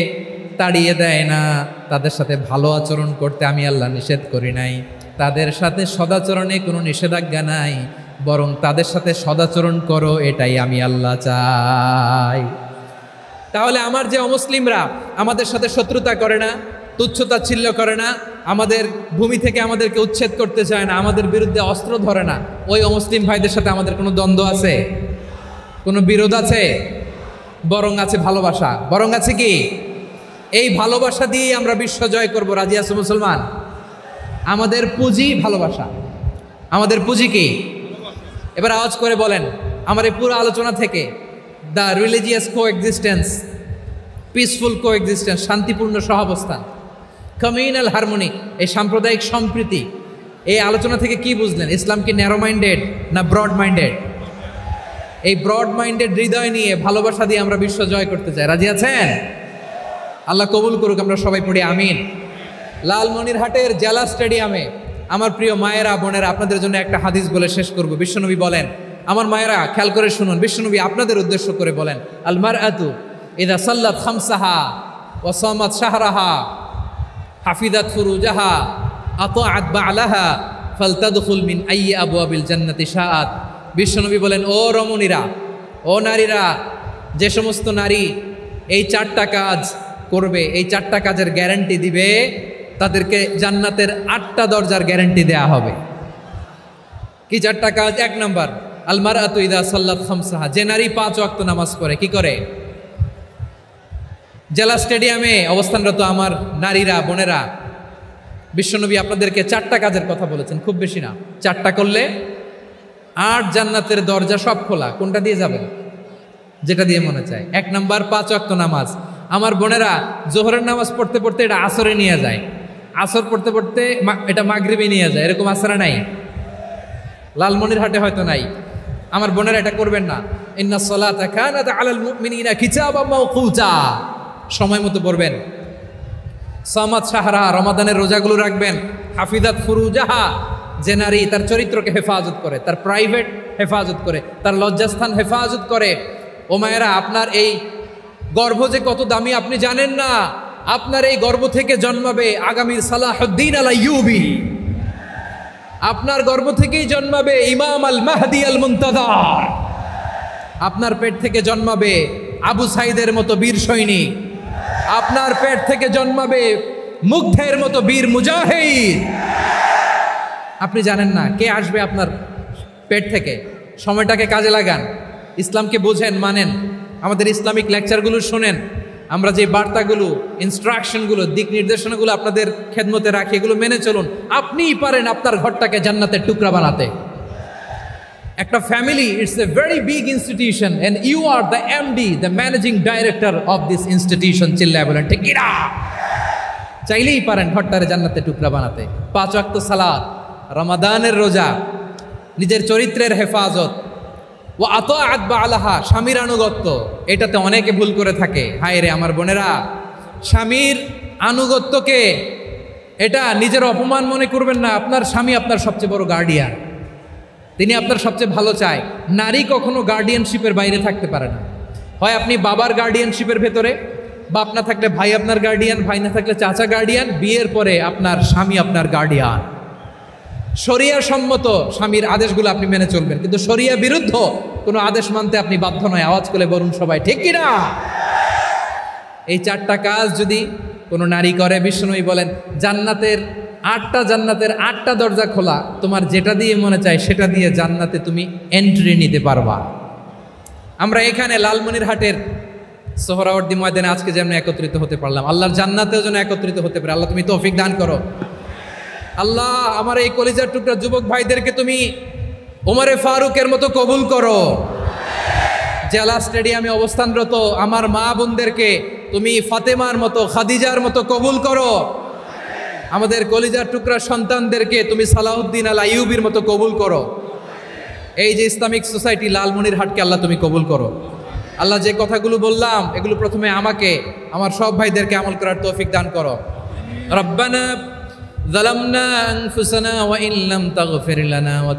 তাড়িয়ে দেয় না, তাদের সাথে ভালো আচরণ করতে আমি আল্লাহ নিষেধ করি নাই। তাদের সাথে সদাচরণে কোনো নিষেধাজ্ঞা নাই, বরং তাদের সাথে সদাচরণ করো, এটাই আমি আল্লাহ চাই। তাহলে আমার যে অমুসলিমরা আমাদের সাথে শত্রুতা করে না, তুচ্ছতাচ্ছিল্য করে না, আমাদের ভূমি থেকে আমাদেরকে উচ্ছেদ করতে চায় না, আমাদের বিরুদ্ধে অস্ত্র ধরে না, ওই অমুসলিম ভাইদের সাথে আমাদের কোনো দ্বন্দ্ব আছে? কোনো বিরোধ আছে? বরং আছে ভালোবাসা। বরং আছে কি? এই ভালোবাসা দিয়ে আমরা বিশ্ব জয় করব। রাজি আছে মুসলমান? আমাদের পুঁজি ভালোবাসা। আমাদের পুঁজি কি? এবার আওয়াজ করে বলেন, আমার এই পুরো আলোচনা থেকে the religious coexistence, peaceful coexistence, শান্তিপূর্ণ সহাবস্থান, কমিউনাল হারমোনি, এই সাম্প্রদায়িক সম্প্রীতি, এই আলোচনা থেকে কি বুঝলেন? ইসলাম কি ন্যারো মাইন্ডেড না ব্রড মাইন্ডেড? এই ব্রড মাইন্ডেড হৃদয় নিয়ে, ভালোবাসা দিয়ে আমরা বিশ্ব জয় করতে চাই। রাজি আছেন? আল্লাহ কবুল করুক, আমরা সবাই পড়ি আমিন। লালমনিরহাটের জেলা স্টেডিয়ামে আমার প্রিয় মায়েরা, বোনেরা, আপনাদের জন্য একটা হাদিস বলে শেষ করব। বিশ্বনবী বলেন, আমার মায়েরা খেয়াল করে শুনুন, বিশ্বনবী আপনাদের উদ্দেশ্য করে বলেন, আল মারআতু ইদা সাল্লাত খামসাহা ওয়া সামাত শাহরাহা হাফিজাত ফুরুজাহা আতাআত বা'লাহা ফালতাদখুল মিন আইয়ি আবওয়াবিল জান্নাতি শাআত। বিশ্বনবী বলেন, ও রমণীরা, ও নারীরা, যে সমস্ত নারী এই 4টা কাজ করবে, এই 4টা কাজের গ্যারান্টি দিবে, তাদেরকে জান্নাতের 8টা দরজার গ্যারান্টি দেয়া হবে। কি 4টা কাজ? 1 নাম্বার, আল মারআতু ইদা সাল্লাত খামসাহা, যে নারী 5 ওয়াক্ত নামাজ পড়ে। কি করে? জেলা স্টেডিয়ামে অবস্থানরত আমার নারীরা, বোনেরা, বিশ্বনবী আপনাদেরকে 4টা কাজের কথা বলেছেন, খুব বেশি না। 4টা করলে 8 জান্নাতের দরজা সব খোলা। কোনটা দিয়ে যাবেন? যেটা দিয়ে মনে চায়। 1 নাম্বার 5 ওয়াক্ত নামাজ। আমার বোনেরা জোহরের নামাজ পড়তে পড়তে এটা আসরে নিয়ে যায়, আসর পড়তে পড়তে এটা মাগরিবে নিয়ে যায়। এরকম আসরা নাই? লালমনিরহাটে হয়তো নাই। আমার বোনেরা এটা করবেন না। ইন্নাস সালাতা কানাত আলাল মুমিনিনা কিতাবাম মাওকুতা, সময় মতো পড়বেন। সামাত শাহরা, রমাদানের রোজাগুলো রাখবেন। হাফিজাত ফুরুজাহা, যে নারী তার চরিত্রকে হেফাজত করে, তার প্রাইভেট হেফাজত করে, তার লজ্জাস্থান হেফাজত করে। ও মায়েরা, আপনার এই গর্ভ যে কত দামি আপনি জানেন না। আপনার এই গর্ভ থেকে জন্মাবে আগামীর সালাহুদ্দিন আল আইয়ুবী। আপনার গর্ভ থেকেই জন্মাবে ইমাম আল মাহদি আল মুনতাজার। আপনার পেট থেকে জন্মাবে আবু সাইদের মতো বীর সৈনিক। আপনার পেট থেকে জন্মাবে মুগ্ধের মতো বীর মুজাহিদ। আপনি জানেন না কে আসবে আপনার পেট থেকে। সময়টাকে কাজে লাগান, ইসলামকে বোঝেন, মানেন, আমাদের ইসলামিক লেকচারগুলো শোনেন। আমরা যে বার্তাগুলো, ইনস্ট্রাকশনগুলো, দিক নির্দেশনাগুলো আপনাদের খেদমতে রাখি, এগুলো মেনে চলুন। আপনিই পারেন আপনার ঘরটাকে জান্নাতের টুকরা বানাতে। একটা family, it's a very big institution and you are the MD, the managing director of this institution. চিল্লায় বলেন ঠিক কিনা? চাইলেই পারেন ঘরটারে জান্নাতের টুকরা বানাতে। 5 ওয়াক্ত সালাত, রমাদানের রোজা, নিজের চরিত্রের হেফাজত, ও আতাআত বা'লাহা, স্বামীর আনুগত্য। এটাতে অনেকে ভুল করে থাকে। হায় রে আমার বোনেরা, স্বামীর আনুগত্যকে এটা নিজের অপমান মনে করবেন না। আপনার স্বামী আপনার সবচেয়ে বড় গার্ডিয়ান, তিনি আপনার সবচেয়ে ভালো চায়। নারী কখনো গার্ডিয়ানশিপের বাইরে থাকতে পারে না। হয় আপনি বাবার গার্ডিয়ানশিপের ভেতরে, বাপ না থাকলে ভাই আপনার গার্ডিয়ান, ভাই না থাকলে চাচা গার্ডিয়ান, বিয়ের পরে আপনার স্বামী আপনার গার্ডিয়ান। শরিয়া সম্মত স্বামীর আদেশগুলো আপনি মেনে চলবেন, কিন্তু শরিয়া বিরুদ্ধ কোনো আদেশ মানতে আপনি বাধ্য নয়। আওয়াজ করে বলুন সবাই ঠিক কিনা? এই 4টা কাজ যদি কোনো নারী করে, বিশ্বনবী বলেন জান্নাতের 8টা দরজা খোলা। তোমার যেটা দিয়ে মনে চায় সেটা দিয়ে জান্নাতে তুমি এন্ট্রি নিতে পারবা। আমরা এখানে লালমনিরহাটের সোহরাওয়ার্দী ময়দানে আজকে যেমন একত্রিত হতে পারলাম, আল্লাহর জান্নাতেও যেন একত্রিত হতে পারে। আল্লাহ তুমি তৌফিক দান করো। আল্লাহ আমার এই কলিজার টুকরা যুবক ভাইদেরকে তুমি ওমরে ফারুকের মতো কবুল করো। জেলা স্টেডিয়ামে অবস্থানরত আমার মা বোনদেরকে তুমি ফাতেমার মতো, খাদিজার মতো কবুল করো। আমাদের কলিজার টুকরা সন্তানদেরকে তুমি সালাহুদ্দিন আল আইয়ুবীর মতো কবুল করো। এই যে ইসলামিক সোসাইটি লালমনিরহাটকে আল্লাহ তুমি কবুল করো। আল্লাহ যে কথাগুলো বললাম এগুলো প্রথমে আমাকে, আমার সব ভাইদেরকে আমল করার তৌফিক দান করো। রব্বানা যালামনা আনফুসানা ওয়া ইন লাম তাগফির লানা ওয়া